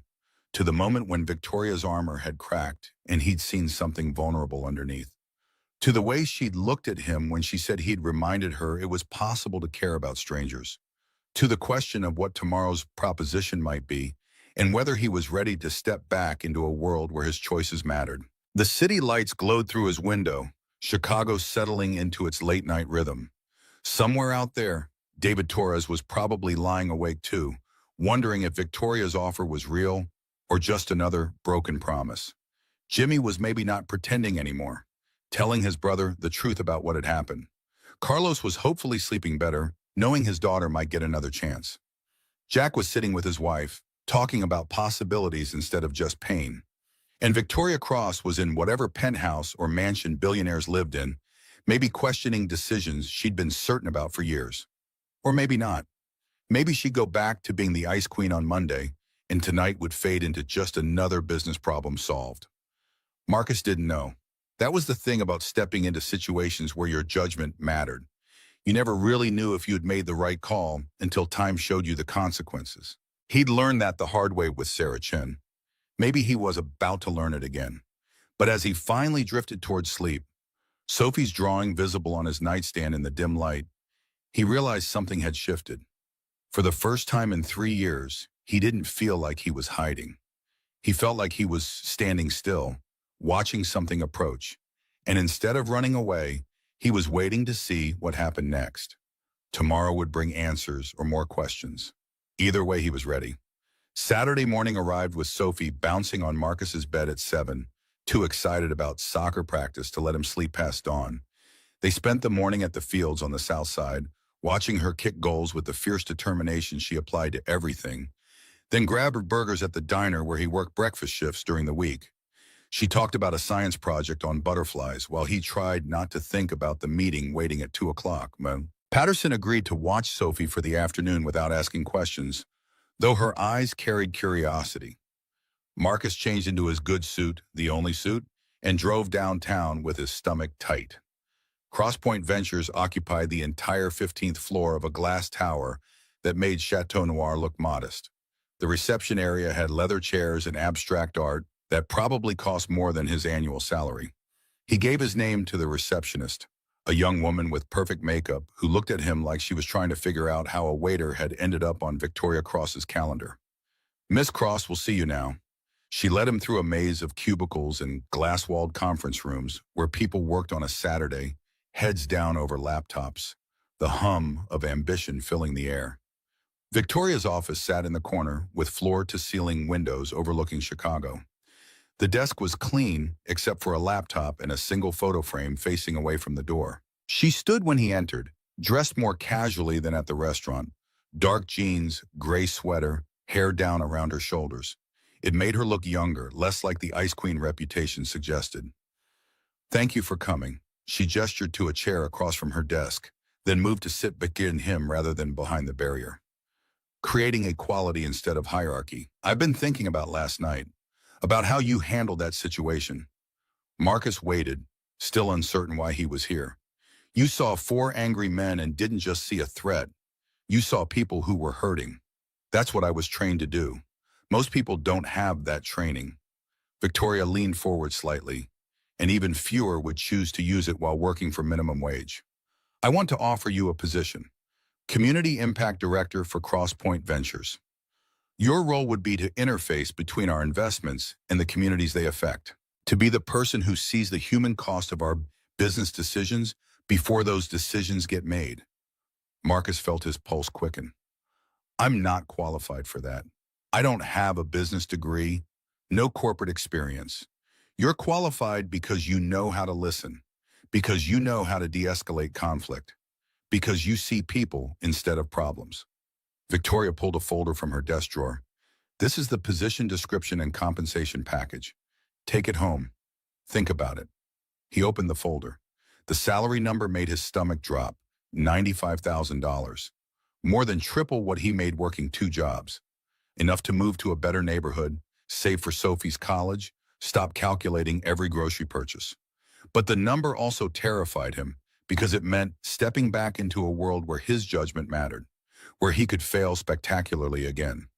to the moment when Victoria's armor had cracked and he'd seen something vulnerable underneath, to the way she'd looked at him when she said he'd reminded her it was possible to care about strangers, to the question of what tomorrow's proposition might be and whether he was ready to step back into a world where his choices mattered. The city lights glowed through his window, Chicago settling into its late-night rhythm. Somewhere out there, David Torres was probably lying awake too, wondering if Victoria's offer was real or just another broken promise. Jimmy was maybe not pretending anymore, telling his brother the truth about what had happened. Carlos was hopefully sleeping better, knowing his daughter might get another chance. Jack was sitting with his wife, talking about possibilities instead of just pain. And Victoria Cross was in whatever penthouse or mansion billionaires lived in, maybe questioning decisions she'd been certain about for years. Or maybe not. Maybe she'd go back to being the ice queen on Monday, and tonight would fade into just another business problem solved. Marcus didn't know. That was the thing about stepping into situations where your judgment mattered. You never really knew if you'd made the right call until time showed you the consequences. He'd learned that the hard way with Sarah Chin. Maybe he was about to learn it again. But as he finally drifted towards sleep, Sophie's drawing visible on his nightstand in the dim light, he realized something had shifted. For the first time in 3 years, he didn't feel like he was hiding. He felt like he was standing still, watching something approach. And instead of running away, he was waiting to see what happened next. Tomorrow would bring answers or more questions. Either way, he was ready. Saturday morning arrived with Sophie bouncing on Marcus's bed at 7, too excited about soccer practice to let him sleep past dawn. They spent the morning at the fields on the south side, watching her kick goals with the fierce determination she applied to everything, then grabbed burgers at the diner where he worked breakfast shifts during the week. She talked about a science project on butterflies while he tried not to think about the meeting waiting at 2 o'clock. Patterson agreed to watch Sophie for the afternoon without asking questions, though her eyes carried curiosity. Marcus changed into his good suit, the only suit, and drove downtown with his stomach tight. Crosspoint Ventures occupied the entire 15th floor of a glass tower that made Chateau Noir look modest. The reception area had leather chairs and abstract art that probably cost more than his annual salary. He gave his name to the receptionist, a young woman with perfect makeup who looked at him like she was trying to figure out how a waiter had ended up on Victoria Cross's calendar. "Miss Cross will see you now." She led him through a maze of cubicles and glass-walled conference rooms where people worked on a Saturday, heads down over laptops, the hum of ambition filling the air. Victoria's office sat in the corner with floor-to-ceiling windows overlooking Chicago. The desk was clean except for a laptop and a single photo frame facing away from the door. She stood when he entered, dressed more casually than at the restaurant. Dark jeans, gray sweater, hair down around her shoulders. It made her look younger, less like the ice queen reputation suggested. "Thank you for coming." She gestured to a chair across from her desk, then moved to sit behind him rather than behind the barrier. "Creating equality instead of hierarchy. I've been thinking about last night, about how you handled that situation." Marcus waited, still uncertain why he was here. "You saw 4 angry men and didn't just see a threat. You saw people who were hurting. That's what I was trained to do. Most people don't have that training." Victoria leaned forward slightly, and even fewer would choose to use it while working for minimum wage. "I want to offer you a position. Community Impact Director for Crosspoint Ventures. Your role would be to interface between our investments and the communities they affect, to be the person who sees the human cost of our business decisions before those decisions get made." Marcus felt his pulse quicken. "I'm not qualified for that. I don't have a business degree, no corporate experience. You're qualified because you know how to listen, because you know how to de-escalate conflict, because you see people instead of problems." Victoria pulled a folder from her desk drawer. "This is the position description and compensation package. Take it home. Think about it." He opened the folder. The salary number made his stomach drop, $95,000. More than triple what he made working 2 jobs. Enough to move to a better neighborhood, save for Sophie's college, stop calculating every grocery purchase. But the number also terrified him because it meant stepping back into a world where his judgment mattered, where he could fail spectacularly again.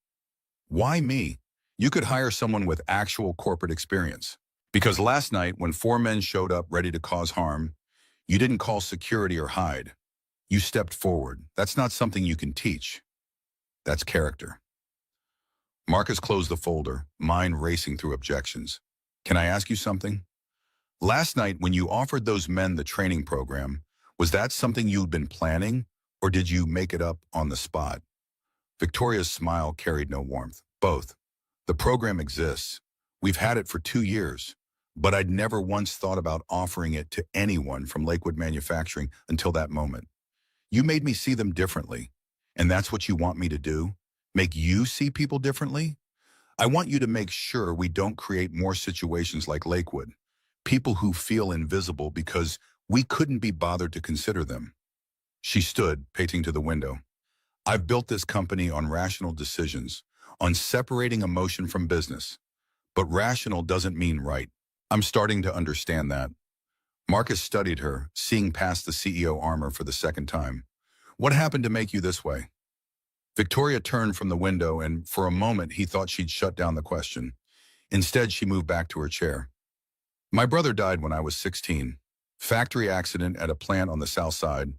"Why me?" You could hire someone with actual corporate experience. Because last night, when four men showed up ready to cause harm, you didn't call security or hide. You stepped forward. That's not something you can teach. That's character. Marcus closed the folder, mind racing through objections. Can I ask you something? Last night, when you offered those men the training program, was that something you'd been planning, or did you make it up on the spot? Victoria's smile carried no warmth. Both. The program exists. We've had it for 2 years, but I'd never once thought about offering it to anyone from Lakewood Manufacturing until that moment. You made me see them differently, and that's what you want me to do? Make you see people differently? I want you to make sure we don't create more situations like Lakewood. People who feel invisible because we couldn't be bothered to consider them. She stood, pacing to the window. I've built this company on rational decisions, on separating emotion from business. But rational doesn't mean right. I'm starting to understand that. Marcus studied her, seeing past the CEO armor for the second time. What happened to make you this way? Victoria turned from the window, and for a moment he thought she'd shut down the question. Instead, she moved back to her chair. My brother died when I was 16. Factory accident at a plant on the south side.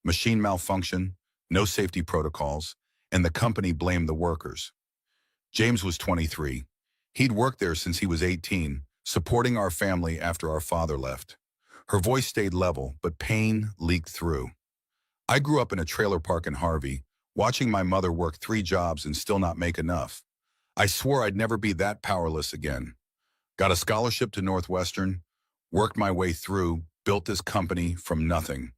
Machine malfunction, no safety protocols, and the company blamed the workers. James was 23. He'd worked there since he was 18, supporting our family after our father left. Her voice stayed level, but pain leaked through. I grew up in a trailer park in Harvey, watching my mother work 3 jobs and still not make enough. I swore I'd never be that powerless again. Got a scholarship to Northwestern, worked my way through, built this company from nothing.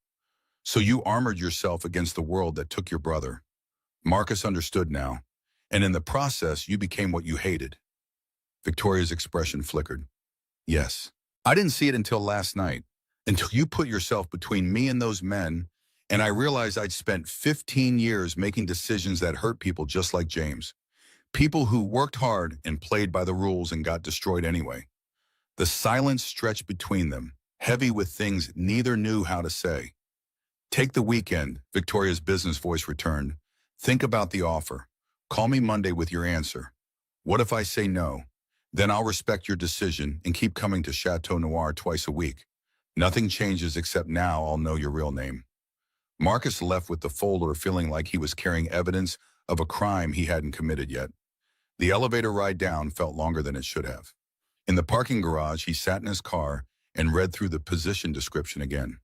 So you armored yourself against the world that took your brother. Marcus understood now, and in the process, you became what you hated. Victoria's expression flickered. Yes. I didn't see it until last night, until you put yourself between me and those men, and I realized I'd spent 15 years making decisions that hurt people just like James. People who worked hard and played by the rules and got destroyed anyway. The silence stretched between them, heavy with things neither knew how to say. Take the weekend, Victoria's business voice returned. Think about the offer. Call me Monday with your answer. What if I say no? Then I'll respect your decision and keep coming to Chateau Noir twice a week. Nothing changes except now I'll know your real name. Marcus left with the folder feeling like he was carrying evidence of a crime he hadn't committed yet. The elevator ride down felt longer than it should have. In the parking garage, he sat in his car and read through the position description again.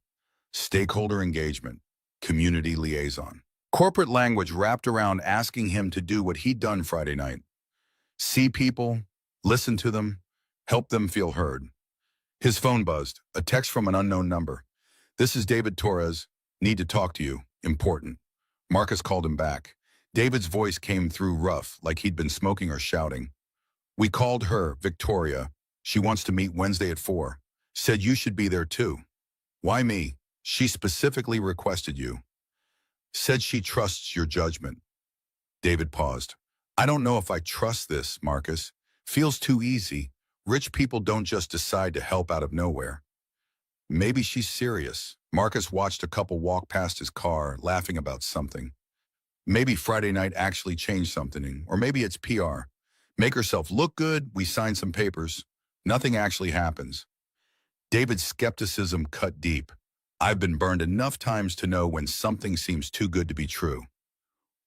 Stakeholder engagement, community liaison. Corporate language wrapped around asking him to do what he'd done Friday night. See people, listen to them, help them feel heard. His phone buzzed, a text from an unknown number. This is David Torres. Need to talk to you. Important. Marcus called him back. David's voice came through rough, like he'd been smoking or shouting. We called her, Victoria. She wants to meet Wednesday at 4. Said you should be there too. Why me? She specifically requested you. Said she trusts your judgment. David paused. I don't know if I trust this, Marcus. Feels too easy. Rich people don't just decide to help out of nowhere. Maybe she's serious. Marcus watched a couple walk past his car, laughing about something. Maybe Friday night actually changed something, or maybe it's PR. Make herself look good, we sign some papers. Nothing actually happens. David's skepticism cut deep. I've been burned enough times to know when something seems too good to be true.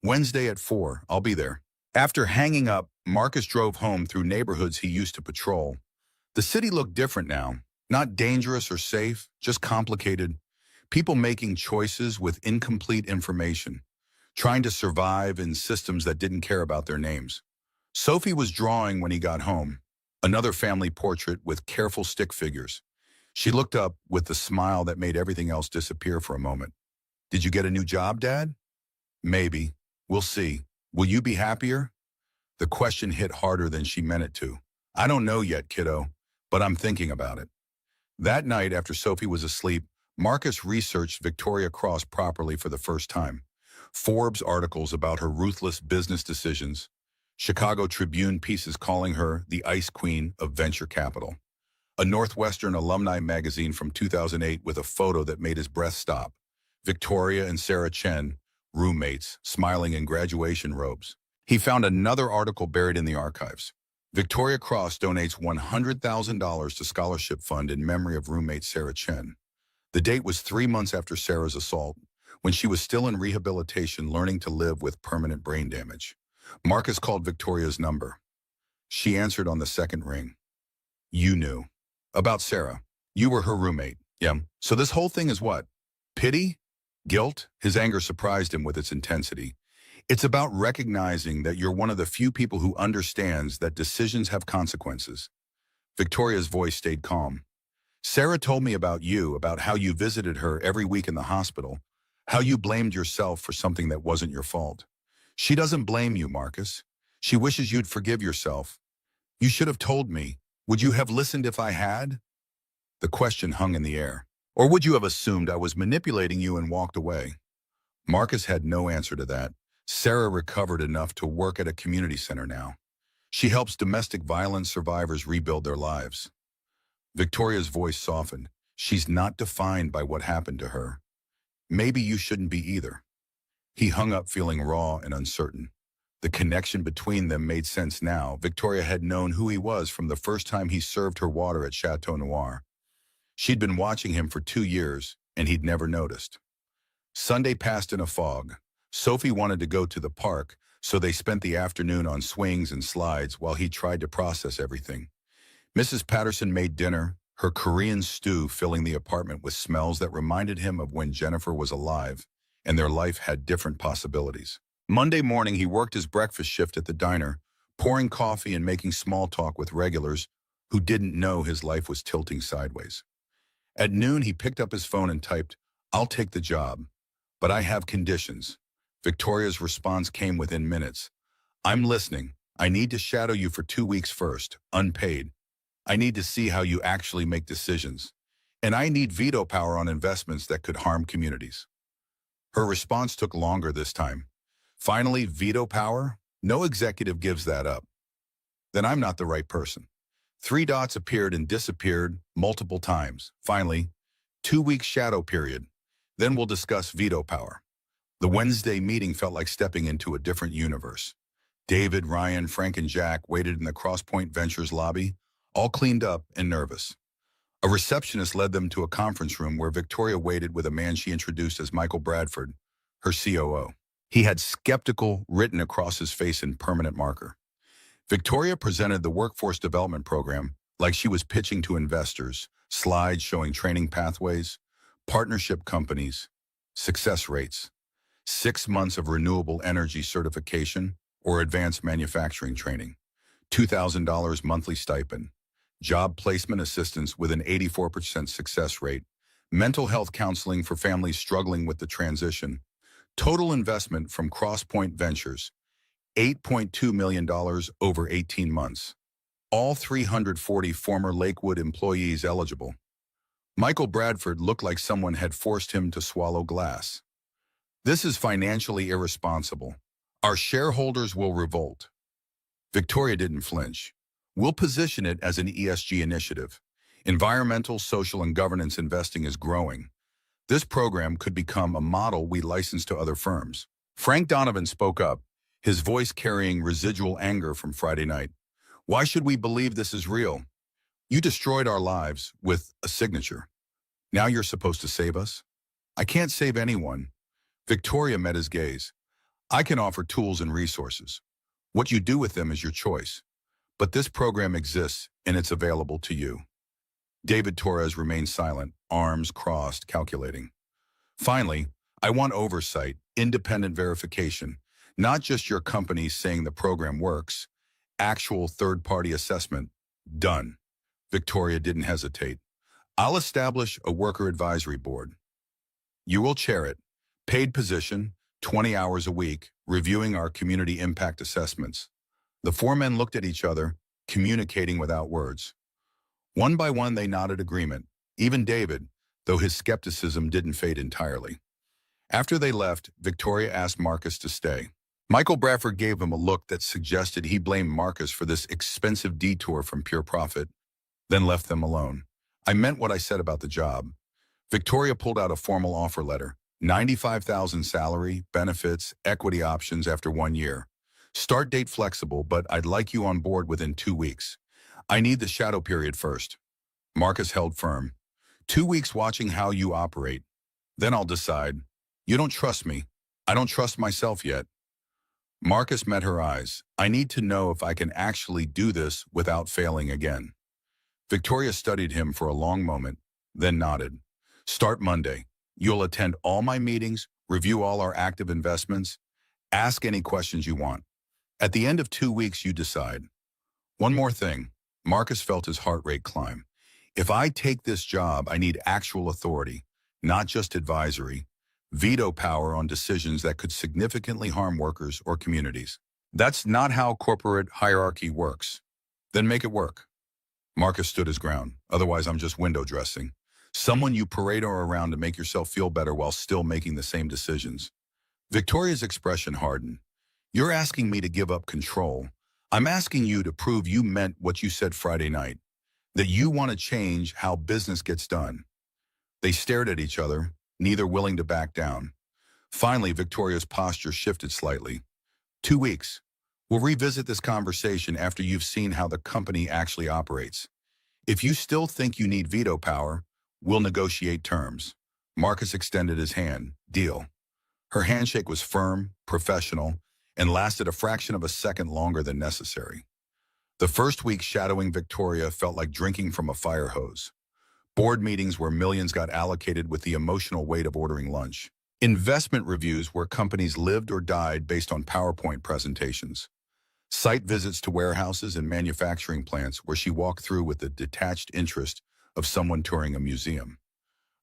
Wednesday at 4, I'll be there. After hanging up, Marcus drove home through neighborhoods he used to patrol. The city looked different now. Not dangerous or safe, just complicated. People making choices with incomplete information, trying to survive in systems that didn't care about their names. Sophie was drawing when he got home, another family portrait with careful stick figures. She looked up with the smile that made everything else disappear for a moment. Did you get a new job, Dad? Maybe. We'll see. Will you be happier? The question hit harder than she meant it to. I don't know yet, kiddo, but I'm thinking about it. That night, after Sophie was asleep, Marcus researched Victoria Cross properly for the first time. Forbes articles about her ruthless business decisions. Chicago Tribune pieces calling her the Ice Queen of venture capital. A Northwestern alumni magazine from 2008 with a photo that made his breath stop. Victoria and Sarah Chen, roommates, smiling in graduation robes. He found another article buried in the archives. Victoria Cross donates $100,000 to scholarship fund in memory of roommate Sarah Chen. The date was 3 months after Sarah's assault, when she was still in rehabilitation learning to live with permanent brain damage. Marcus called Victoria's number. She answered on the second ring. You knew. About Sarah. You were her roommate. Yeah. So this whole thing is what? Pity? Guilt? His anger surprised him with its intensity. It's about recognizing that you're one of the few people who understands that decisions have consequences. Victoria's voice stayed calm. Sarah told me about you, about how you visited her every week in the hospital, how you blamed yourself for something that wasn't your fault. She doesn't blame you, Marcus. She wishes you'd forgive yourself. You should have told me. Would you have listened if I had? The question hung in the air. Or would you have assumed I was manipulating you and walked away? Marcus had no answer to that. Sarah recovered enough to work at a community center now. She helps domestic violence survivors rebuild their lives. Victoria's voice softened. She's not defined by what happened to her. Maybe you shouldn't be either. He hung up feeling raw and uncertain. The connection between them made sense now. Victoria had known who he was from the first time he served her water at Chateau Noir. She'd been watching him for 2 years, and he'd never noticed. Sunday passed in a fog. Sophie wanted to go to the park, so they spent the afternoon on swings and slides while he tried to process everything. Mrs. Patterson made dinner, her Korean stew filling the apartment with smells that reminded him of when Jennifer was alive, and their life had different possibilities. Monday morning, he worked his breakfast shift at the diner, pouring coffee and making small talk with regulars who didn't know his life was tilting sideways. At noon, he picked up his phone and typed, "I'll take the job, but I have conditions." Victoria's response came within minutes. "I'm listening. I need to shadow you for 2 weeks first, unpaid. I need to see how you actually make decisions. And I need veto power on investments that could harm communities." Her response took longer this time. Finally, veto power? No executive gives that up. Then I'm not the right person. 3 dots appeared and disappeared multiple times. Finally, 2 week shadow period. Then we'll discuss veto power. The Wednesday meeting felt like stepping into a different universe. David, Ryan, Frank, and Jack waited in the Crosspoint Ventures lobby, all cleaned up and nervous. A receptionist led them to a conference room where Victoria waited with a man she introduced as Michael Bradford, her COO. He had skeptical written across his face in permanent marker. Victoria presented the workforce development program like she was pitching to investors, slides showing training pathways, partnership companies, success rates, 6 months of renewable energy certification or advanced manufacturing training, $2,000 monthly stipend, job placement assistance with an 84% success rate, mental health counseling for families struggling with the transition, total investment from Crosspoint Ventures, $8.2 million over 18 months. All 340 former Lakewood employees eligible. Michael Bradford looked like someone had forced him to swallow glass. "This is financially irresponsible. Our shareholders will revolt." Victoria didn't flinch. "We'll position it as an ESG initiative. Environmental, social, and governance investing is growing. This program could become a model we license to other firms." Frank Donovan spoke up, his voice carrying residual anger from Friday night. "Why should we believe this is real? You destroyed our lives with a signature. Now you're supposed to save us? I can't save anyone." Victoria met his gaze. "I can offer tools and resources. What you do with them is your choice. But this program exists, and it's available to you." David Torres remained silent, arms crossed, calculating. "Finally, I want oversight, independent verification, not just your company saying the program works. Actual third-party assessment. Done." Victoria didn't hesitate. "I'll establish a worker advisory board. You will chair it. Paid position, 20 hours a week, reviewing our community impact assessments." The 4 men looked at each other, communicating without words. One by one, they nodded agreement, even David, though his skepticism didn't fade entirely. After they left, Victoria asked Marcus to stay. Michael Bradford gave him a look that suggested he blamed Marcus for this expensive detour from pure profit, then left them alone. "I meant what I said about the job." Victoria pulled out a formal offer letter, 95,000 salary, benefits, equity options after 1 year. Start date flexible, but I'd like you on board within 2 weeks. I need the shadow period first. Marcus held firm. 2 weeks watching how you operate. Then I'll decide. You don't trust me. I don't trust myself yet. Marcus met her eyes. I need to know if I can actually do this without failing again. Victoria studied him for a long moment, then nodded. Start Monday. You'll attend all my meetings, review all our active investments, ask any questions you want. At the end of 2 weeks, you decide. One more thing. Marcus felt his heart rate climb. If I take this job, I need actual authority, not just advisory, veto power on decisions that could significantly harm workers or communities. That's not how corporate hierarchy works. Then make it work. Marcus stood his ground. Otherwise, I'm just window dressing. Someone you parade around to make yourself feel better while still making the same decisions. Victoria's expression hardened. You're asking me to give up control. I'm asking you to prove you meant what you said Friday night, that you want to change how business gets done. They stared at each other, neither willing to back down. Finally, Victoria's posture shifted slightly. 2 weeks. We'll revisit this conversation after you've seen how the company actually operates. If you still think you need veto power, we'll negotiate terms. Marcus extended his hand. Deal. Her handshake was firm, professional, and lasted a fraction of a second longer than necessary. The first week shadowing Victoria felt like drinking from a fire hose. Board meetings where millions got allocated with the emotional weight of ordering lunch. Investment reviews where companies lived or died based on PowerPoint presentations. Site visits to warehouses and manufacturing plants where she walked through with the detached interest of someone touring a museum.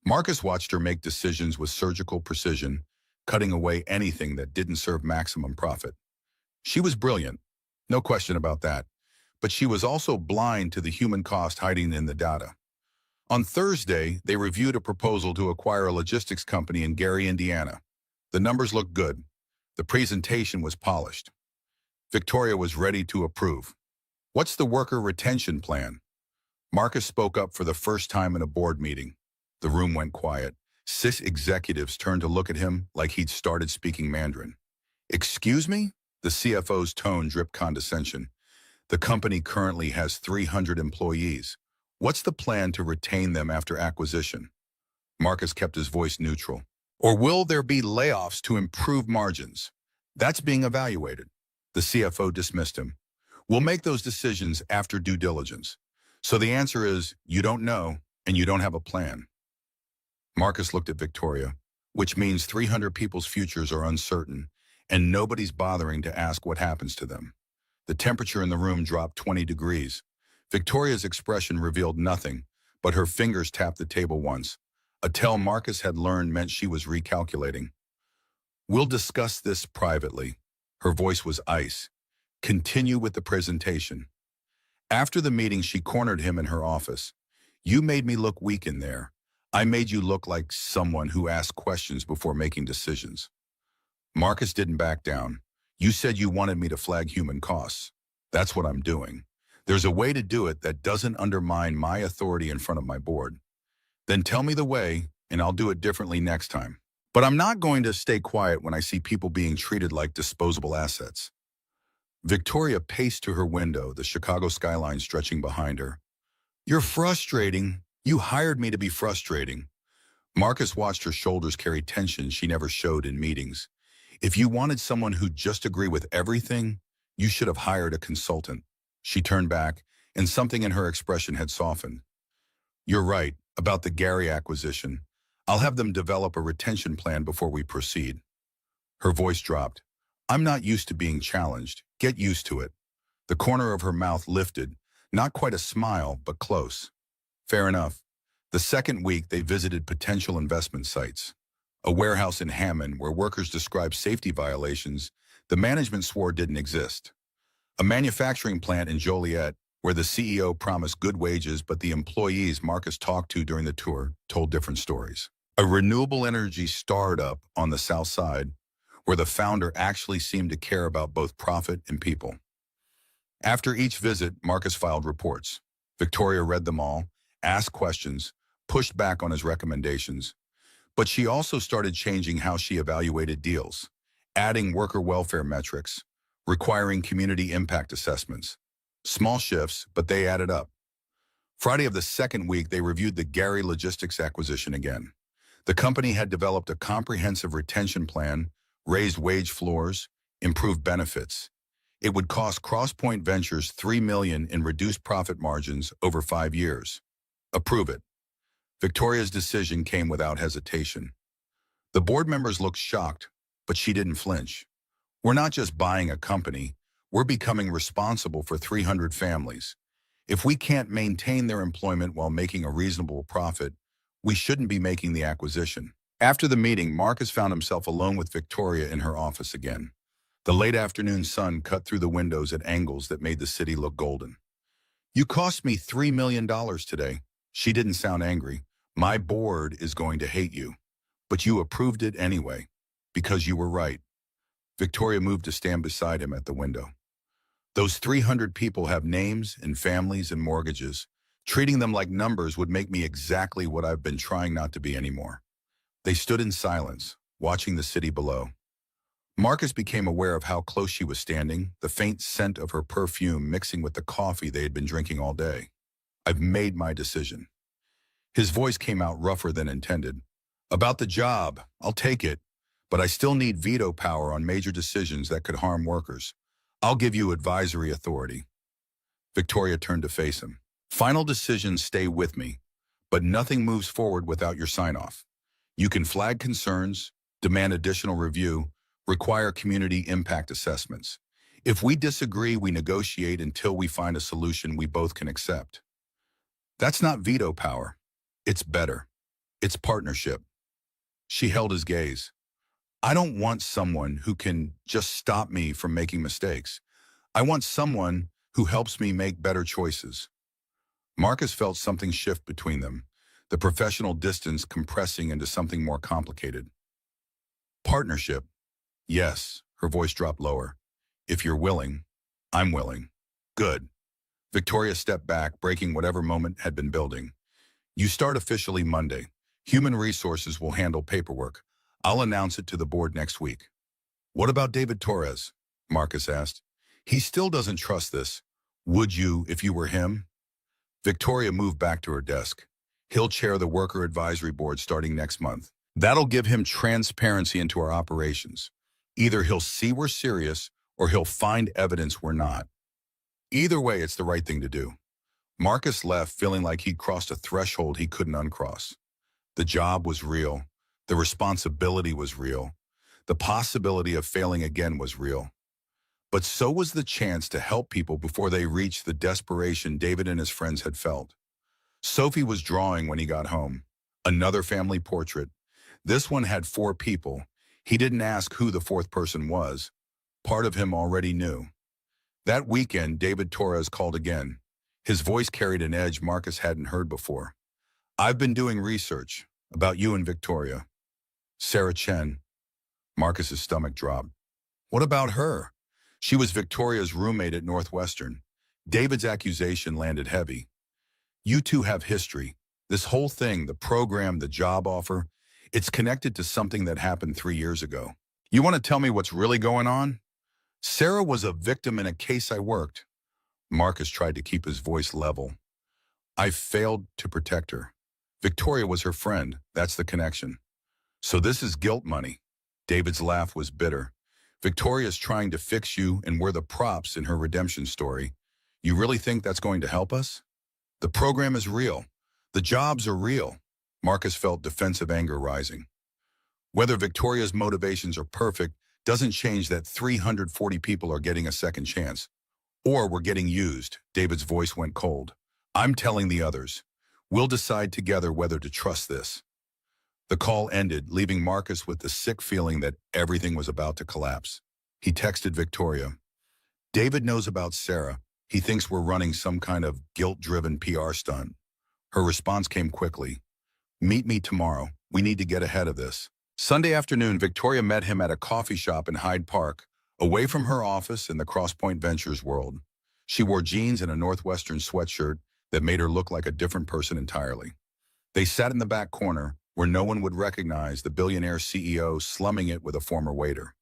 Marcus watched her make decisions with surgical precision, cutting away anything that didn't serve maximum profit. She was brilliant, no question about that, but she was also blind to the human cost hiding in the data. On Thursday, they reviewed a proposal to acquire a logistics company in Gary, Indiana. The numbers looked good. The presentation was polished. Victoria was ready to approve. What's the worker retention plan? Marcus spoke up for the first time in a board meeting. The room went quiet. 6 executives turned to look at him like he'd started speaking Mandarin. Excuse me? The CFO's tone dripped condescension. The company currently has 300 employees. What's the plan to retain them after acquisition? Marcus kept his voice neutral. Or will there be layoffs to improve margins? That's being evaluated. The CFO dismissed him. We'll make those decisions after due diligence. So the answer is, you don't know, and you don't have a plan. Marcus looked at Victoria, which means 300 people's futures are uncertain, and nobody's bothering to ask what happens to them. The temperature in the room dropped 20 degrees. Victoria's expression revealed nothing, but her fingers tapped the table once. A tell Marcus had learned meant she was recalculating. We'll discuss this privately. Her voice was ice. Continue with the presentation. After the meeting, she cornered him in her office. You made me look weak in there. I made you look like someone who asked questions before making decisions. Marcus didn't back down. You said you wanted me to flag human costs. That's what I'm doing. There's a way to do it that doesn't undermine my authority in front of my board. Then tell me the way, and I'll do it differently next time. But I'm not going to stay quiet when I see people being treated like disposable assets. Victoria paced to her window, the Chicago skyline stretching behind her. You're frustrating. You hired me to be frustrating. Marcus watched her shoulders carry tension she never showed in meetings. If you wanted someone who'd just agree with everything, you should have hired a consultant. She turned back, and something in her expression had softened. You're right about the Gary acquisition. I'll have them develop a retention plan before we proceed. Her voice dropped. I'm not used to being challenged. Get used to it. The corner of her mouth lifted, not quite a smile, but close. Fair enough. The second week, they visited potential investment sites. A warehouse in Hammond where workers described safety violations the management swore didn't exist. A manufacturing plant in Joliet where the CEO promised good wages, but the employees Marcus talked to during the tour told different stories. A renewable energy startup on the South Side where the founder actually seemed to care about both profit and people. After each visit, Marcus filed reports. Victoria read them all, asked questions, pushed back on his recommendations. But she also started changing how she evaluated deals, adding worker welfare metrics, requiring community impact assessments. Small shifts, but they added up. Friday of the second week, they reviewed the Gary Logistics acquisition again. The company had developed a comprehensive retention plan, raised wage floors, improved benefits. It would cost Crosspoint Ventures $3 million in reduced profit margins over 5 years. Approve it. Victoria's decision came without hesitation. The board members looked shocked, but she didn't flinch. We're not just buying a company, we're becoming responsible for 300 families. If we can't maintain their employment while making a reasonable profit, we shouldn't be making the acquisition. After the meeting, Marcus found himself alone with Victoria in her office again. The late afternoon sun cut through the windows at angles that made the city look golden. You cost me $3 million today. She didn't sound angry. My board is going to hate you. But you approved it anyway, because you were right. Victoria moved to stand beside him at the window. Those 300 people have names and families and mortgages. Treating them like numbers would make me exactly what I've been trying not to be anymore. They stood in silence, watching the city below. Marcus became aware of how close she was standing, the faint scent of her perfume mixing with the coffee they had been drinking all day. I've made my decision. His voice came out rougher than intended. About the job, I'll take it, but I still need veto power on major decisions that could harm workers. I'll give you advisory authority. Victoria turned to face him. Final decisions stay with me, but nothing moves forward without your sign-off. You can flag concerns, demand additional review, require community impact assessments. If we disagree, we negotiate until we find a solution we both can accept. That's not veto power. It's better. It's partnership. She held his gaze. I don't want someone who can just stop me from making mistakes. I want someone who helps me make better choices. Marcus felt something shift between them, the professional distance compressing into something more complicated. Partnership. Yes, her voice dropped lower. If you're willing, I'm willing. Good. Victoria stepped back, breaking whatever moment had been building. You start officially Monday. Human Resources will handle paperwork. I'll announce it to the board next week. What about David Torres? Marcus asked. He still doesn't trust this. Would you if you were him? Victoria moved back to her desk. He'll chair the Worker Advisory Board starting next month. That'll give him transparency into our operations. Either he'll see we're serious or he'll find evidence we're not. Either way, it's the right thing to do. Marcus left feeling like he'd crossed a threshold he couldn't uncross. The job was real. The responsibility was real. The possibility of failing again was real. But so was the chance to help people before they reached the desperation David and his friends had felt. Sophie was drawing when he got home. Another family portrait. This one had 4 people. He didn't ask who the 4th person was. Part of him already knew. That weekend, David Torres called again. His voice carried an edge Marcus hadn't heard before. I've been doing research about you and Victoria. Sarah Chen. Marcus's stomach dropped. What about her? She was Victoria's roommate at Northwestern. David's accusation landed heavy. You two have history. This whole thing, the program, the job offer, it's connected to something that happened 3 years ago. You want to tell me what's really going on? Sarah was a victim in a case I worked. Marcus tried to keep his voice level. I failed to protect her. Victoria was her friend. That's the connection. So this is guilt money. David's laugh was bitter. Victoria's trying to fix you, and we're the props in her redemption story. You really think that's going to help us? The program is real. The jobs are real. Marcus felt defensive anger rising. Whether Victoria's motivations are perfect doesn't change that 340 people are getting a second chance. Or we're getting used. David's voice went cold. I'm telling the others. We'll decide together whether to trust this. The call ended, leaving Marcus with the sick feeling that everything was about to collapse. He texted Victoria. David knows about Sarah. He thinks we're running some kind of guilt-driven PR stunt. Her response came quickly. Meet me tomorrow. We need to get ahead of this. Sunday afternoon, Victoria met him at a coffee shop in Hyde Park, away from her office in the Crosspoint Ventures world. She wore jeans and a Northwestern sweatshirt that made her look like a different person entirely. They sat in the back corner, where no one would recognize the Billionaire CEO slumming it with a former waiter.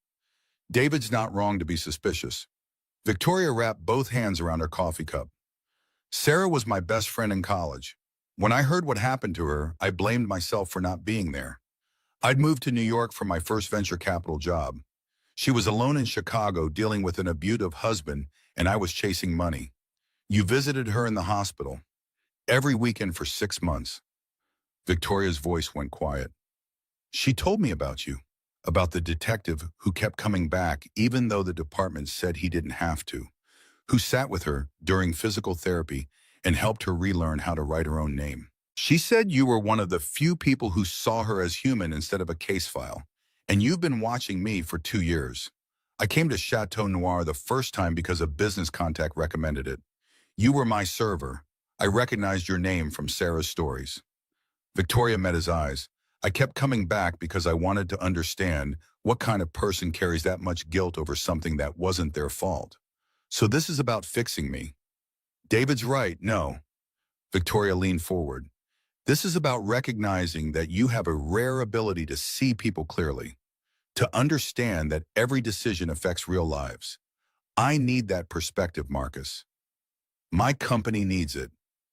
David's not wrong to be suspicious. Victoria wrapped both hands around her coffee cup. Sarah was my best friend in college. When I heard what happened to her, I blamed myself for not being there. I'd moved to New York for my first venture capital job. She was alone in Chicago dealing with an abusive husband, and I was chasing money. You visited her in the hospital every weekend for 6 months. Victoria's voice went quiet. She told me about you, about the detective who kept coming back even though the department said he didn't have to, who sat with her during physical therapy and helped her relearn how to write her own name. She said you were one of the few people who saw her as human instead of a case file, and you've been watching me for 2 years. I came to Chateau Noir the first time because a business contact recommended it. You were my server. I recognized your name from Sarah's stories. Victoria met his eyes. I kept coming back because I wanted to understand what kind of person carries that much guilt over something that wasn't their fault. So this is about fixing me. David's right, no. Victoria leaned forward. This is about recognizing that you have a rare ability to see people clearly, to understand that every decision affects real lives. I need that perspective, Marcus. My company needs it.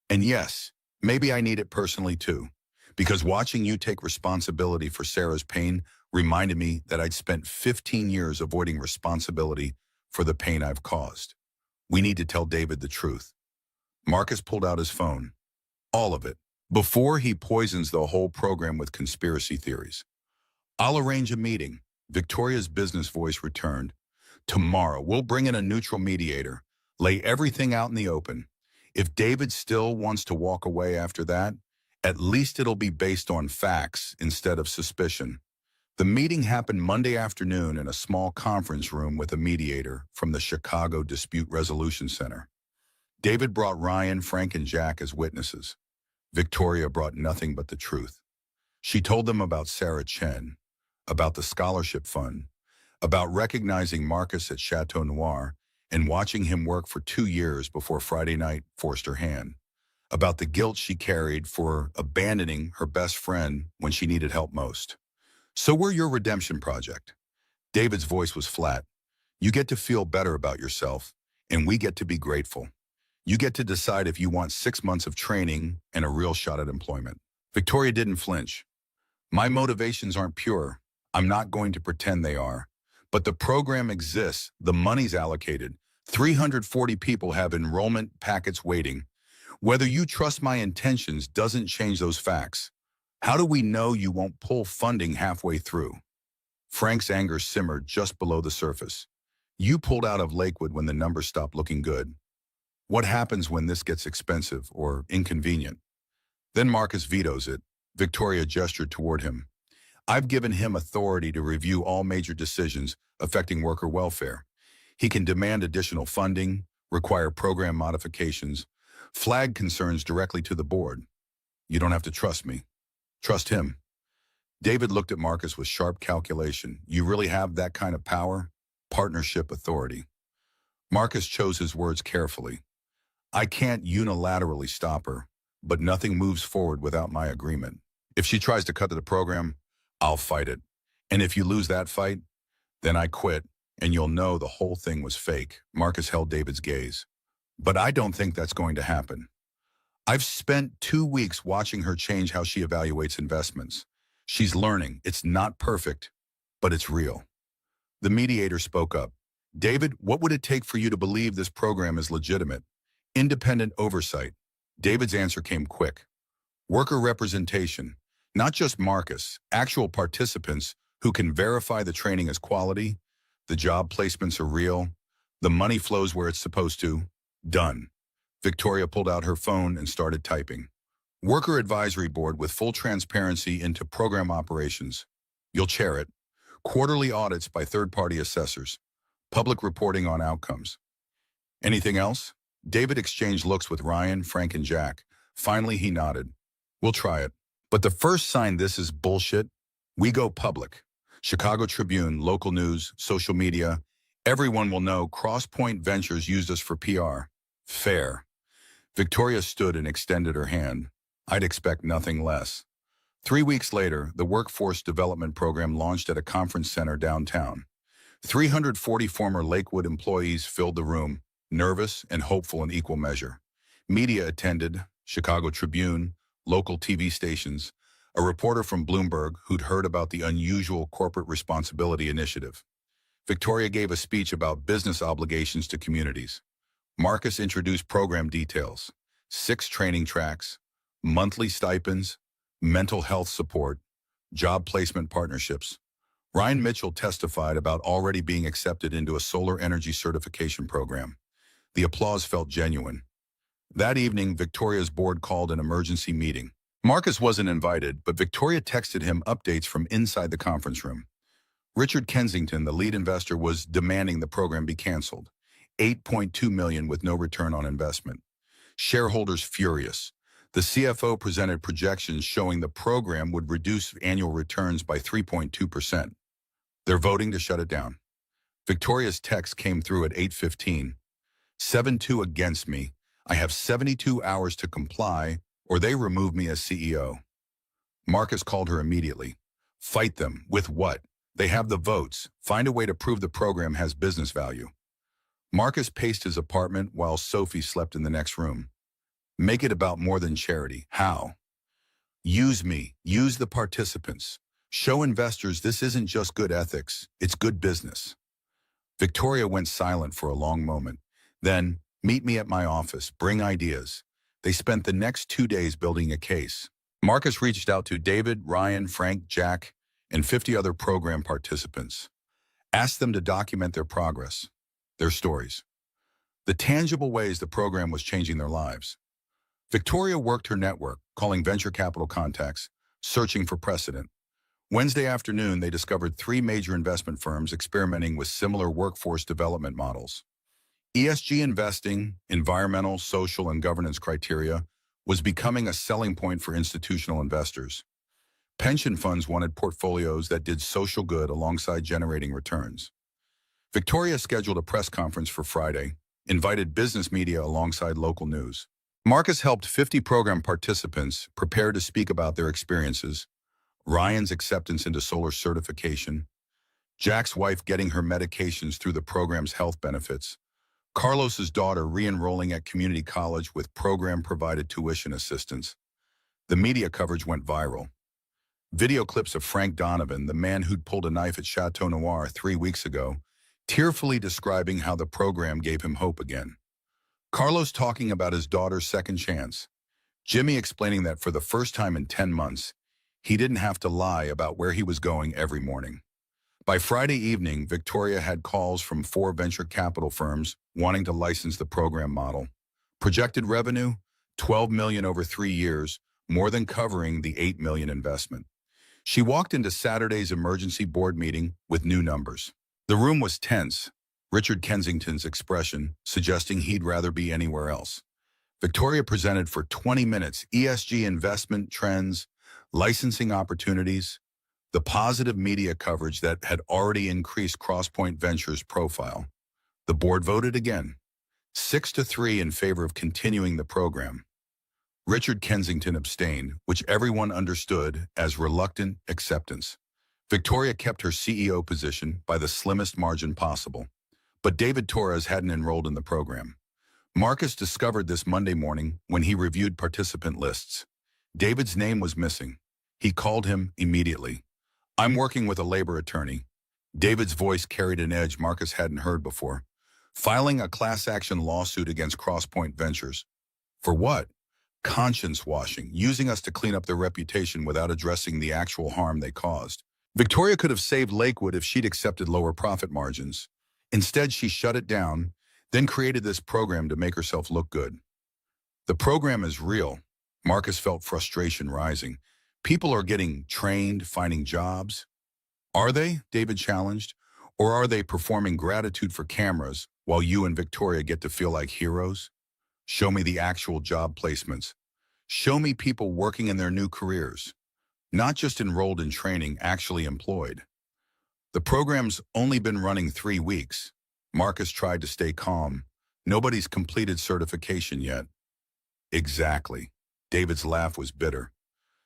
And yes, maybe I need it personally too, because watching you take responsibility for Sarah's pain reminded me that I'd spent 15 years avoiding responsibility for the pain I've caused. We need to tell David the truth. Marcus pulled out his phone. All of it. Before he poisons the whole program with conspiracy theories. I'll arrange a meeting. Victoria's business voice returned. Tomorrow, we'll bring in a neutral mediator. Lay everything out in the open. If David still wants to walk away after that, at least it'll be based on facts instead of suspicion. The meeting happened Monday afternoon in a small conference room with a mediator from the Chicago Dispute Resolution Center. David brought Ryan, Frank, and Jack as witnesses. Victoria brought nothing but the truth. She told them about Sarah Chen, about the scholarship fund, about recognizing Marcus at Chateau Noir and watching him work for 2 years before Friday night forced her hand, about the guilt she carried for abandoning her best friend when she needed help most. So we're your redemption project. David's voice was flat. You get to feel better about yourself, and we get to be grateful. You get to decide if you want 6 months of training and a real shot at employment. Victoria didn't flinch. My motivations aren't pure. I'm not going to pretend they are. But the program exists. The money's allocated. 340 people have enrollment packets waiting. Whether you trust my intentions doesn't change those facts. How do we know you won't pull funding halfway through? Frank's anger simmered just below the surface. You pulled out of Lakewood when the numbers stopped looking good. What happens when this gets expensive or inconvenient? Then Marcus vetoes it. Victoria gestured toward him. I've given him authority to review all major decisions affecting worker welfare. He can demand additional funding, require program modifications, flag concerns directly to the board. You don't have to trust me. Trust him. David looked at Marcus with sharp calculation. You really have that kind of power? Partnership authority. Marcus chose his words carefully. I can't unilaterally stop her, but nothing moves forward without my agreement. If she tries to cut to the program, I'll fight it. And if you lose that fight, then I quit, and you'll know the whole thing was fake. Marcus held David's gaze. But I don't think that's going to happen. I've spent 2 weeks watching her change how she evaluates investments. She's learning. It's not perfect, but it's real. The mediator spoke up. David, what would it take for you to believe this program is legitimate? Independent oversight. David's answer came quick. Worker representation. Not just Marcus, actual participants who can verify the training as quality, the job placements are real, the money flows where it's supposed to. Done. Victoria pulled out her phone and started typing. Worker Advisory Board with full transparency into program operations. You'll chair it. Quarterly audits by third-party assessors. Public reporting on outcomes. Anything else? David exchanged looks with Ryan, Frank, and Jack. Finally, he nodded. We'll try it. But the first sign this is bullshit, we go public. Chicago Tribune, local news, social media. Everyone will know Crosspoint Ventures used us for PR. Fair. Victoria stood and extended her hand. I'd expect nothing less. 3 weeks later, the Workforce Development Program launched at a conference center downtown. 340 former Lakewood employees filled the room, nervous and hopeful in equal measure. Media attended, Chicago Tribune, local TV stations, a reporter from Bloomberg who'd heard about the unusual corporate responsibility initiative. Victoria gave a speech about business obligations to communities. Marcus introduced program details, 6 training tracks, monthly stipends, mental health support, job placement partnerships. Ryan Mitchell testified about already being accepted into a solar energy certification program. The applause felt genuine. That evening, Victoria's board called an emergency meeting. Marcus wasn't invited, but Victoria texted him updates from inside the conference room. Richard Kensington, the lead investor, was demanding the program be canceled. $8.2 million with no return on investment. Shareholders furious. The CFO presented projections showing the program would reduce annual returns by 3.2%. They're voting to shut it down. Victoria's text came through at 8:15. 7-2 against me. I have 72 hours to comply, or they remove me as CEO. Marcus called her immediately. Fight them. With what? They have the votes. Find a way to prove the program has business value. Marcus paced his apartment while Sophie slept in the next room. Make it about more than charity. How? Use me. Use the participants. Show investors this isn't just good ethics, it's good business. Victoria went silent for a long moment. Then, meet me at my office. Bring ideas. They spent the next 2 days building a case. Marcus reached out to David, Ryan, Frank, Jack, and 50 other program participants. Asked them to document their progress, their stories, the tangible ways the program was changing their lives. Victoria worked her network, calling venture capital contacts, searching for precedent. Wednesday afternoon, they discovered 3 major investment firms experimenting with similar workforce development models. ESG investing, environmental, social, and governance criteria, was becoming a selling point for institutional investors. Pension funds wanted portfolios that did social good alongside generating returns. Victoria scheduled a press conference for Friday, invited business media alongside local news. Marcus helped 50 program participants prepare to speak about their experiences, Ryan's acceptance into solar certification, Jack's wife getting her medications through the program's health benefits, Carlos's daughter re-enrolling at community college with program-provided tuition assistance. The media coverage went viral. Video clips of Frank Donovan, the man who'd pulled a knife at Chateau Noir 3 weeks ago, tearfully describing how the program gave him hope again. Carlos talking about his daughter's second chance. Jimmy explaining that for the first time in 10 months, he didn't have to lie about where he was going every morning. By Friday evening, Victoria had calls from 4 venture capital firms wanting to license the program model. Projected revenue, $12 million over 3 years, more than covering the $8 million investment. She walked into Saturday's emergency board meeting with new numbers. The room was tense, Richard Kensington's expression suggesting he'd rather be anywhere else. Victoria presented for 20 minutes ESG investment trends, licensing opportunities, the positive media coverage that had already increased Crosspoint Ventures' profile. The board voted again, 6-3 in favor of continuing the program. Richard Kensington abstained, which everyone understood as reluctant acceptance. Victoria kept her CEO position by the slimmest margin possible, but David Torres hadn't enrolled in the program. Marcus discovered this Monday morning when he reviewed participant lists. David's name was missing. He called him immediately. I'm working with a labor attorney. David's voice carried an edge Marcus hadn't heard before. Filing a class action lawsuit against Crosspoint Ventures. For what? Conscience washing, using us to clean up their reputation without addressing the actual harm they caused. Victoria could have saved Lakewood if she'd accepted lower profit margins. Instead, she shut it down, then created this program to make herself look good. The program is real. Marcus felt frustration rising. People are getting trained, finding jobs. Are they? David challenged. Or are they performing gratitude for cameras while you and Victoria get to feel like heroes? Show me the actual job placements. Show me people working in their new careers. Not just enrolled in training, actually employed. The program's only been running 3 weeks. Marcus tried to stay calm. Nobody's completed certification yet. Exactly. David's laugh was bitter.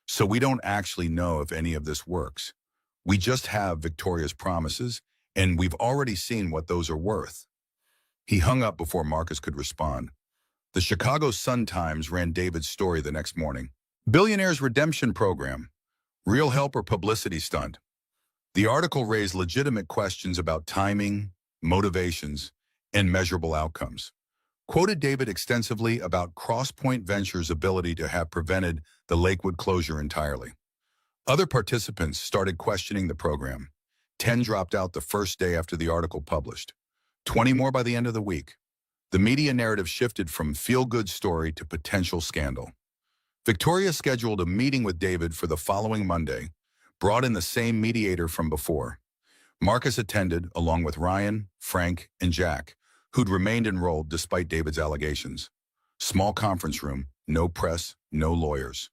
So we don't actually know if any of this works. We just have Victoria's promises and we've already seen what those are worth. He hung up before Marcus could respond. The Chicago Sun-Times ran David's story the next morning. Billionaire's redemption program. Real help or publicity stunt? The article raised legitimate questions about timing, motivations, and measurable outcomes. Quoted David extensively about Crosspoint Ventures' ability to have prevented the Lakewood closure entirely. Other participants started questioning the program. 10 dropped out the first day after the article published. 20 more by the end of the week. The media narrative shifted from feel-good story to potential scandal. Victoria scheduled a meeting with David for the following Monday, brought in the same mediator from before. Marcus attended, along with Ryan, Frank, and Jack, who'd remained enrolled despite David's allegations. Small conference room, no press, no lawyers.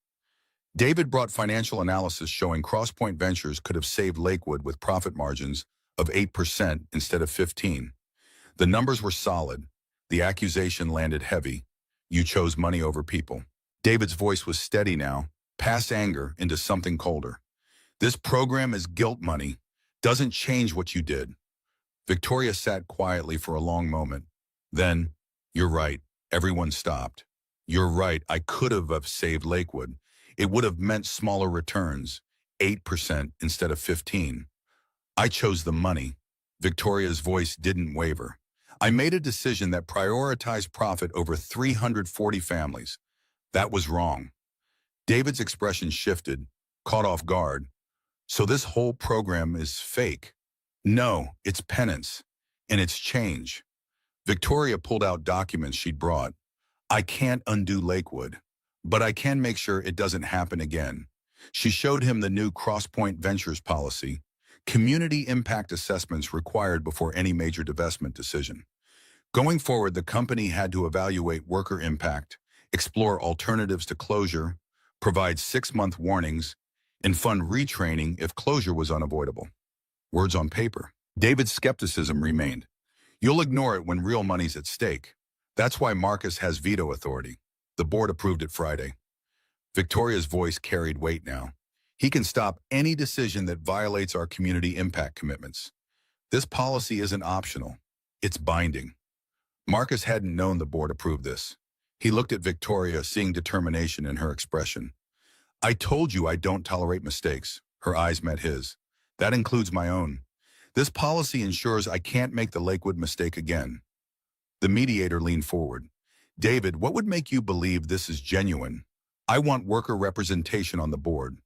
David brought financial analysis showing Crosspoint Ventures could have saved Lakewood with profit margins of 8% instead of 15%. The numbers were solid. The accusation landed heavy. You chose money over people. David's voice was steady now, past anger into something colder. This program is guilt money. Doesn't change what you did. Victoria sat quietly for a long moment. Then, you're right. Everyone stopped. You're right. I could have saved Lakewood. It would have meant smaller returns, 8% instead of 15%. I chose the money. Victoria's voice didn't waver. I made a decision that prioritized profit over 340 families. That was wrong. David's expression shifted, caught off guard. So this whole program is fake. No, it's penance, and it's change. Victoria pulled out documents she'd brought. I can't undo Lakewood, but I can make sure it doesn't happen again. She showed him the new Crosspoint Ventures policy, community impact assessments required before any major divestment decision. Going forward, the company had to evaluate worker impact, explore alternatives to closure, provide 6-month warnings, and fund retraining if closure was unavoidable. Words on paper. David's skepticism remained. You'll ignore it when real money's at stake. That's why Marcus has veto authority. The board approved it Friday. Victoria's voice carried weight now. He can stop any decision that violates our community impact commitments. This policy isn't optional. It's binding. Marcus hadn't known the board approved this. He looked at Victoria, seeing determination in her expression. I told you I don't tolerate mistakes. Her eyes met his. That includes my own. This policy ensures I can't make the Lakewood mistake again. The mediator leaned forward. David, what would make you believe this is genuine? I want worker representation on the board.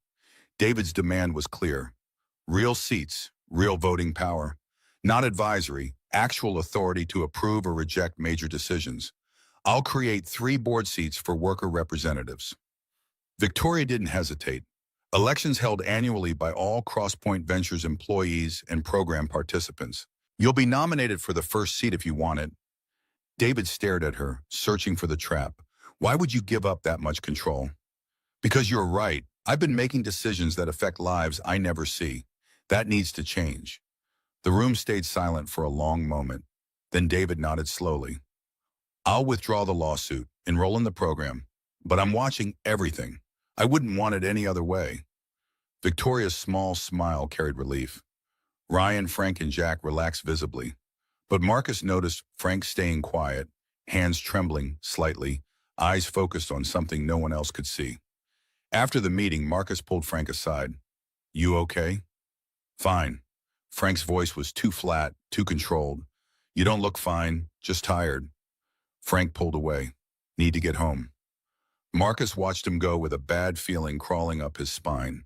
David's demand was clear. Real seats, real voting power. Not advisory, actual authority to approve or reject major decisions. I'll create 3 board seats for worker representatives. Victoria didn't hesitate. Elections held annually by all Crosspoint Ventures employees and program participants. You'll be nominated for the first seat if you want it. David stared at her, searching for the trap. Why would you give up that much control? Because you're right. I've been making decisions that affect lives I never see. That needs to change. The room stayed silent for a long moment. Then David nodded slowly. I'll withdraw the lawsuit, enroll in the program, but I'm watching everything. I wouldn't want it any other way. Victoria's small smile carried relief. Ryan, Frank, and Jack relaxed visibly, but Marcus noticed Frank staying quiet, hands trembling slightly, eyes focused on something no one else could see. After the meeting, Marcus pulled Frank aside. You okay? Fine. Frank's voice was too flat, too controlled. You don't look fine, just tired. Frank pulled away. Need to get home. Marcus watched him go with a bad feeling crawling up his spine.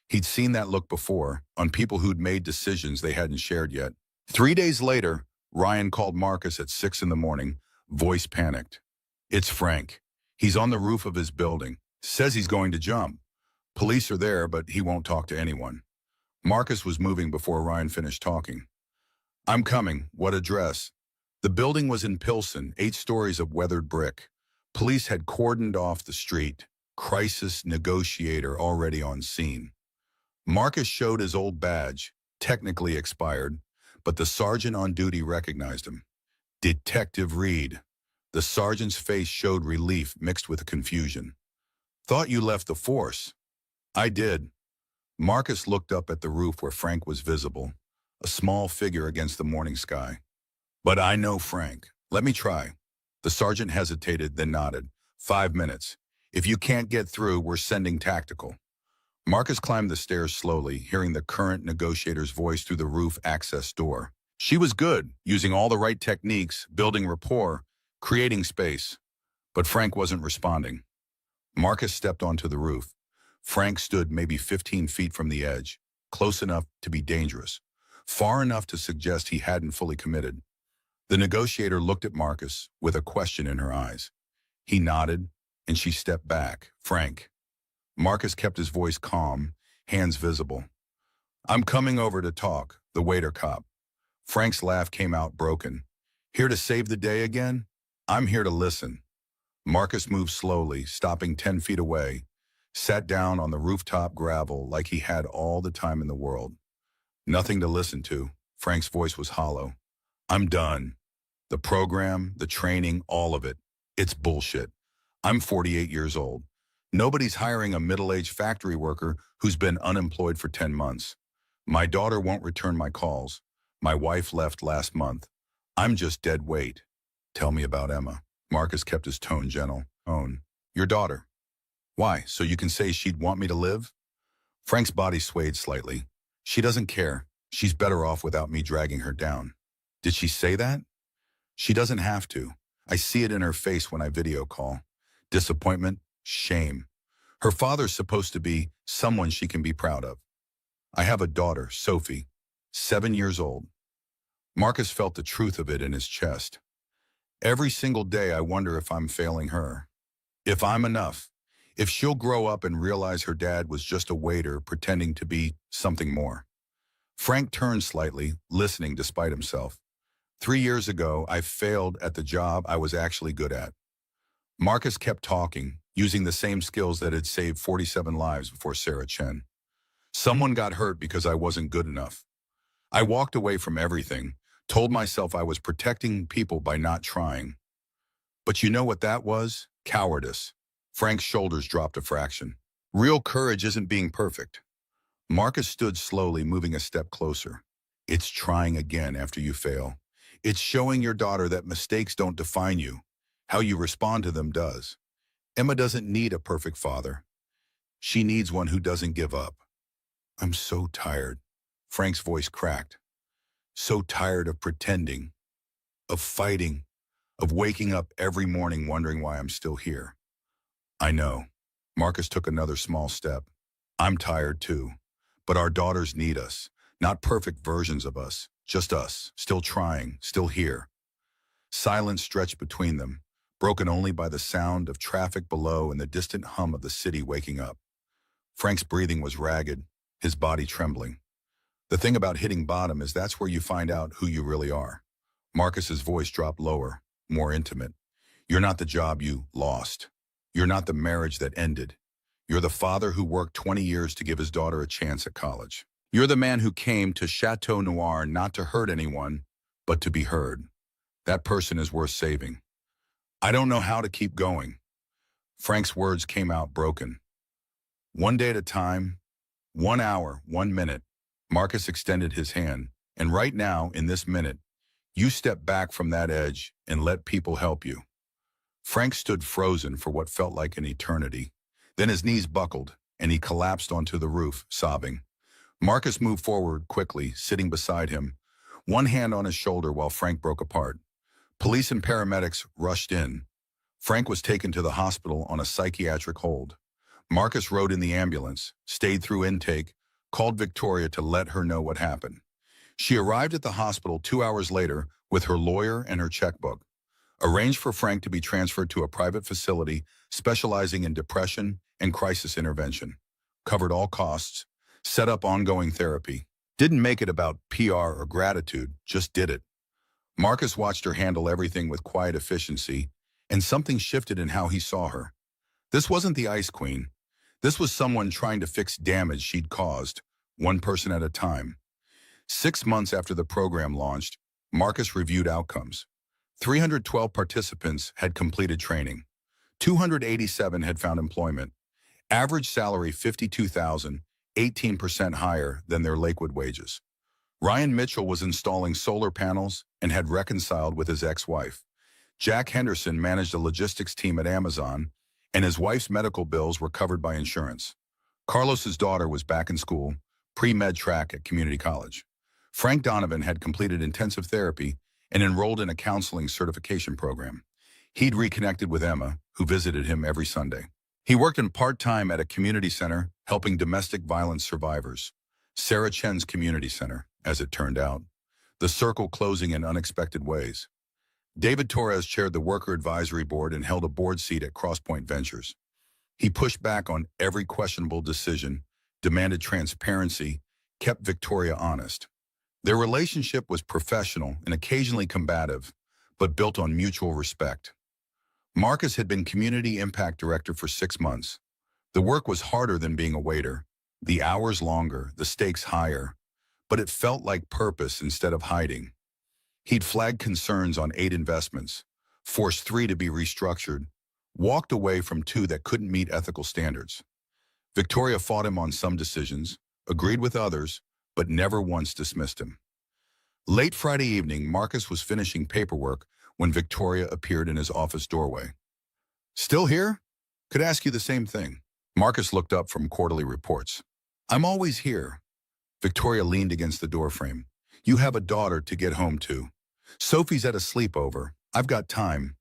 He'd seen that look before, on people who'd made decisions they hadn't shared yet. 3 days later, Ryan called Marcus at 6 in the morning, voice panicked. It's Frank. He's on the roof of his building. Says he's going to jump. Police are there, but he won't talk to anyone. Marcus was moving before Ryan finished talking. I'm coming. What address? The building was in Pilsen, 8 stories of weathered brick. Police had cordoned off the street. Crisis negotiator already on scene. Marcus showed his old badge, technically expired, but the sergeant on duty recognized him. Detective Reed. The sergeant's face showed relief mixed with confusion. Thought you left the force. I did. Marcus looked up at the roof where Frank was visible. a small figure against the morning sky. But I know Frank. Let me try. The sergeant hesitated, then nodded. 5 minutes. If you can't get through, we're sending tactical. Marcus climbed the stairs slowly, hearing the current negotiator's voice through the roof access door. She was good, using all the right techniques, building rapport, creating space. But Frank wasn't responding. Marcus stepped onto the roof. Frank stood maybe 15 feet from the edge, close enough to be dangerous, far enough to suggest he hadn't fully committed. The negotiator looked at Marcus with a question in her eyes. He nodded, and she stepped back. Frank. Marcus kept his voice calm, hands visible. I'm coming over to talk, the waiter cop. Frank's laugh came out broken. Here to save the day again? I'm here to listen. Marcus moved slowly, stopping 10 feet away, sat down on the rooftop gravel like he had all the time in the world. Nothing to listen to. Frank's voice was hollow. I'm done. The program, the training, all of it. It's bullshit. I'm 48 years old. Nobody's hiring a middle-aged factory worker who's been unemployed for 10 months. My daughter won't return my calls. My wife left last month. I'm just dead weight. Tell me about Emma. Marcus kept his tone gentle. Your daughter. Why, so you can say she'd want me to live? Frank's body swayed slightly. She doesn't care. She's better off without me dragging her down. Did she say that? She doesn't have to. I see it in her face when I video call. Disappointment, shame. Her father's supposed to be someone she can be proud of. I have a daughter, Sophie, 7 years old. Marcus felt the truth of it in his chest. Every single day I wonder if I'm failing her. If I'm enough. If she'll grow up and realize her dad was just a waiter pretending to be something more. Frank turned slightly, listening despite himself. 3 years ago, I failed at the job I was actually good at. Marcus kept talking, using the same skills that had saved 47 lives before Sarah Chen. Someone got hurt because I wasn't good enough. I walked away from everything, told myself I was protecting people by not trying. But you know what that was? Cowardice. Frank's shoulders dropped a fraction. Real courage isn't being perfect. Marcus stood slowly, moving a step closer. It's trying again after you fail. It's showing your daughter that mistakes don't define you. How you respond to them does. Emma doesn't need a perfect father. She needs one who doesn't give up. I'm so tired. Frank's voice cracked. So tired of pretending, of fighting, of waking up every morning wondering why I'm still here. I know. Marcus took another small step. I'm tired too. But our daughters need us. Not perfect versions of us. Just us. Still trying. Still here. Silence stretched between them, broken only by the sound of traffic below and the distant hum of the city waking up. Frank's breathing was ragged, his body trembling. The thing about hitting bottom is that's where you find out who you really are. Marcus's voice dropped lower, more intimate. You're not the job you lost. You're not the marriage that ended. You're the father who worked 20 years to give his daughter a chance at college. You're the man who came to Chateau Noir not to hurt anyone, but to be heard. That person is worth saving. I don't know how to keep going. Frank's words came out broken. One day at a time, 1 hour, 1 minute. Marcus extended his hand, and right now, in this minute, you step back from that edge and let people help you. Frank stood frozen for what felt like an eternity. Then his knees buckled, and he collapsed onto the roof, sobbing. Marcus moved forward quickly, sitting beside him, one hand on his shoulder while Frank broke apart. Police and paramedics rushed in. Frank was taken to the hospital on a psychiatric hold. Marcus rode in the ambulance, stayed through intake, called Victoria to let her know what happened. She arrived at the hospital 2 hours later with her lawyer and her checkbook, arranged for Frank to be transferred to a private facility specializing in depression and crisis intervention, covered all costs, set up ongoing therapy. Didn't make it about PR or gratitude, just did it. Marcus watched her handle everything with quiet efficiency, and something shifted in how he saw her. This wasn't the Ice Queen. This was someone trying to fix damage she'd caused, one person at a time. 6 months after the program launched, Marcus reviewed outcomes. 312 participants had completed training. 287 had found employment. Average salary $52,000, 18% higher than their Lakewood wages. Ryan Mitchell was installing solar panels and had reconciled with his ex-wife. Jack Henderson managed a logistics team at Amazon, and his wife's medical bills were covered by insurance. Carlos's daughter was back in school, pre-med track at community college. Frank Donovan had completed intensive therapy and enrolled in a counseling certification program. He'd reconnected with Emma, who visited him every Sunday. He worked in part-time at a community center helping domestic violence survivors. Sarah Chen's community center, as it turned out. The circle closing in unexpected ways. David Torres chaired the worker advisory board and held a board seat at Crosspoint Ventures. He pushed back on every questionable decision, demanded transparency, kept Victoria honest. Their relationship was professional and occasionally combative, but built on mutual respect. Marcus had been Community Impact Director for 6 months. The work was harder than being a waiter, the hours longer, the stakes higher, but it felt like purpose instead of hiding. He'd flagged concerns on 8 investments, forced 3 to be restructured, walked away from 2 that couldn't meet ethical standards. Victoria fought him on some decisions, agreed with others, but never once dismissed him. Late Friday evening, Marcus was finishing paperwork when Victoria appeared in his office doorway. "Still here? Could ask you the same thing." Marcus looked up from quarterly reports. "I'm always here." Victoria leaned against the doorframe. "You have a daughter to get home to. Sophie's at a sleepover. I've got time."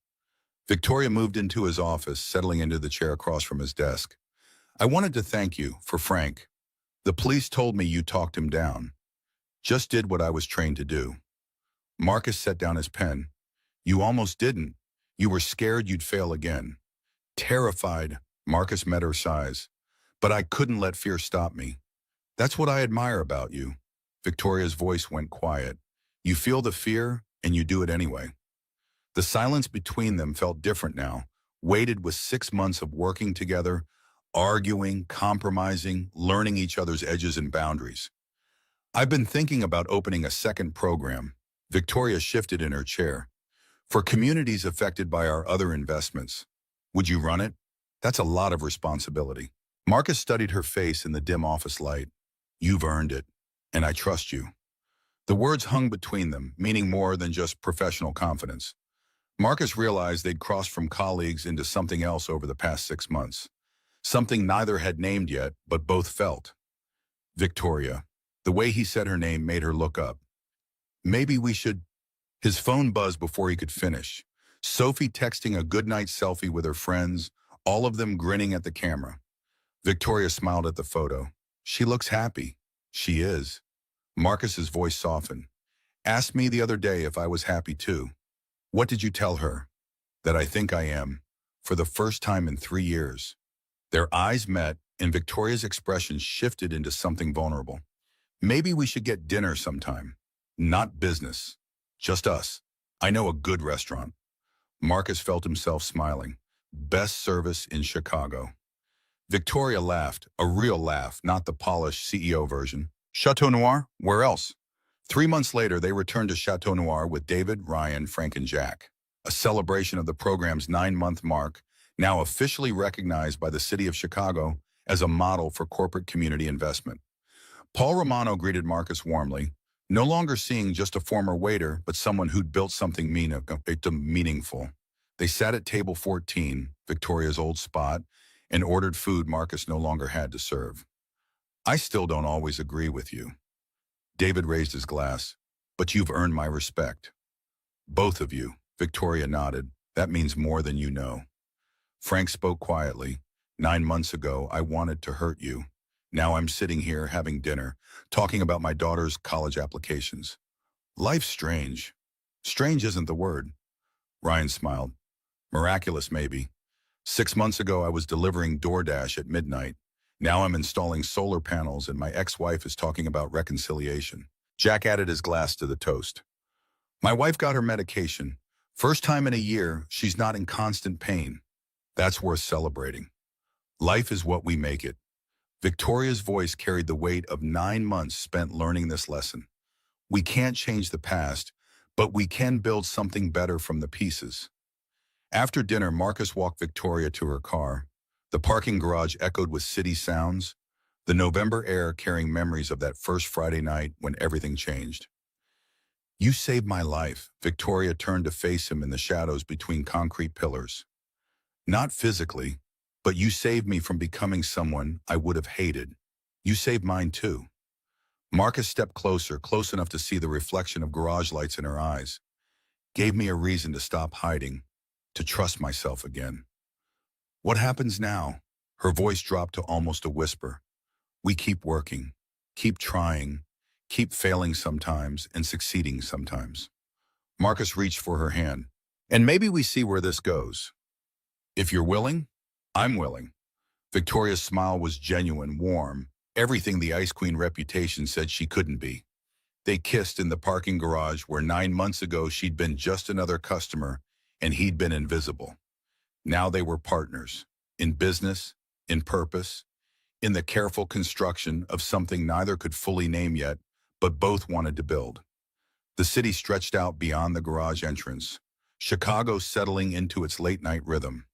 Victoria moved into his office, settling into the chair across from his desk. "I wanted to thank you for Frank. The police told me you talked him down. Just did what I was trained to do." Marcus set down his pen. "You almost didn't. You were scared you'd fail again." Terrified, Marcus met her sighs. "But I couldn't let fear stop me. That's what I admire about you." Victoria's voice went quiet. "You feel the fear, and you do it anyway." The silence between them felt different now, weighted with 6 months of working together, arguing, compromising, learning each other's edges and boundaries. "I've been thinking about opening a second program." Victoria shifted in her chair. "For communities affected by our other investments. Would you run it? That's a lot of responsibility." Marcus studied her face in the dim office light. "You've earned it, and I trust you." The words hung between them, meaning more than just professional confidence. Marcus realized they'd crossed from colleagues into something else over the past 6 months. Something neither had named yet, but both felt. Victoria. The way he said her name made her look up. "Maybe we should—" His phone buzzed before he could finish. Sophie texting a goodnight selfie with her friends, all of them grinning at the camera. Victoria smiled at the photo. "She looks happy." "She is." Marcus's voice softened. "Asked me the other day if I was happy too." "What did you tell her?" "That I think I am, for the first time in 3 years." Their eyes met, and Victoria's expression shifted into something vulnerable. "Maybe we should get dinner sometime. Not business. Just us. I know a good restaurant." Marcus felt himself smiling. "Best service in Chicago." Victoria laughed, a real laugh, not the polished CEO version. "Chateau Noir? Where else?" 3 months later, they returned to Chateau Noir with David, Ryan, Frank, and Jack. A celebration of the program's 9-month mark, now officially recognized by the city of Chicago as a model for corporate community investment. Paul Romano greeted Marcus warmly, no longer seeing just a former waiter, but someone who'd built something meaningful. They sat at table 14, Victoria's old spot, and ordered food Marcus no longer had to serve. "I still don't always agree with you." David raised his glass. "But you've earned my respect." "Both of you," Victoria nodded. "That means more than you know." Frank spoke quietly. 9 months ago, I wanted to hurt you. Now I'm sitting here having dinner, talking about my daughter's college applications. Life's strange. Strange isn't the word. Ryan smiled. Miraculous, maybe. 6 months ago, I was delivering DoorDash at midnight. Now I'm installing solar panels and my ex-wife is talking about reconciliation. Jack added his glass to the toast. My wife got her medication. First time in a year, she's not in constant pain. That's worth celebrating. Life is what we make it. Victoria's voice carried the weight of 9 months spent learning this lesson. We can't change the past, but we can build something better from the pieces. After dinner, Marcus walked Victoria to her car. The parking garage echoed with city sounds. the November air carrying memories of that first Friday night when everything changed. You saved my life. Victoria turned to face him in the shadows between concrete pillars. Not physically, but you saved me from becoming someone I would have hated. You saved mine too. Marcus stepped closer, close enough to see the reflection of garage lights in her eyes. Gave me a reason to stop hiding, to trust myself again. What happens now? Her voice dropped to almost a whisper. We keep working, keep trying, keep failing sometimes and succeeding sometimes. Marcus reached for her hand. And maybe we see where this goes. If you're willing, I'm willing. Victoria's smile was genuine, warm, everything the Ice Queen reputation said she couldn't be. They kissed in the parking garage where 9 months ago she'd been just another customer and he'd been invisible. Now they were partners, in business, in purpose, in the careful construction of something neither could fully name yet, but both wanted to build. The city stretched out beyond the garage entrance, Chicago settling into its late-night rhythm.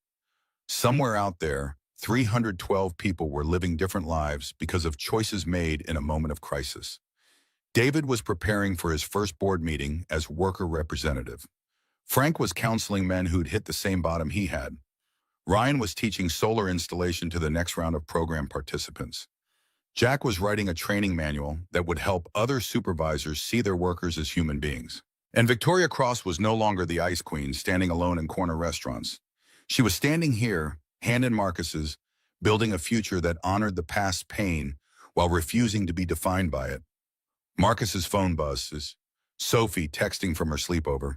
Somewhere out there, 312 people were living different lives because of choices made in a moment of crisis. David was preparing for his first board meeting as worker representative. Frank was counseling men who'd hit the same bottom he had. Ryan was teaching solar installation to the next round of program participants. Jack was writing a training manual that would help other supervisors see their workers as human beings. And Victoria Cross was no longer the Ice Queen standing alone in corner restaurants. She was standing here, hand in Marcus's, building a future that honored the past's pain while refusing to be defined by it. Marcus's phone buzzes. Sophie texting from her sleepover.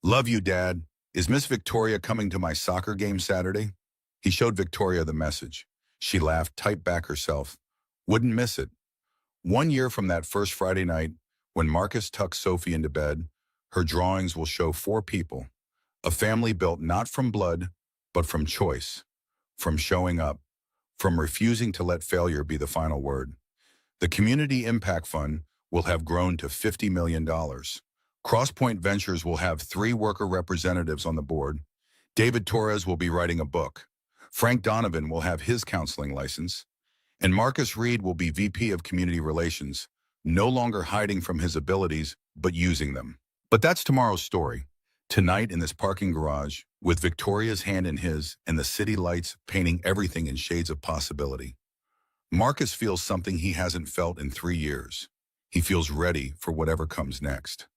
Love you, Dad. Is Miss Victoria coming to my soccer game Saturday? He showed Victoria the message. She laughed, typed back herself. Wouldn't miss it. 1 year from that first Friday night, when Marcus tucked Sophie into bed, her drawings will show 4 people. A family built not from blood, but from choice, from showing up, from refusing to let failure be the final word. The Community Impact Fund will have grown to $50 million. Crosspoint Ventures will have 3 worker representatives on the board. David Torres will be writing a book. Frank Donovan will have his counseling license. And Marcus Reed will be VP of Community Relations, no longer hiding from his abilities, but using them. But that's tomorrow's story. Tonight in this parking garage, with Victoria's hand in his and the city lights painting everything in shades of possibility. Marcus feels something he hasn't felt in 3 years. He feels ready for whatever comes next.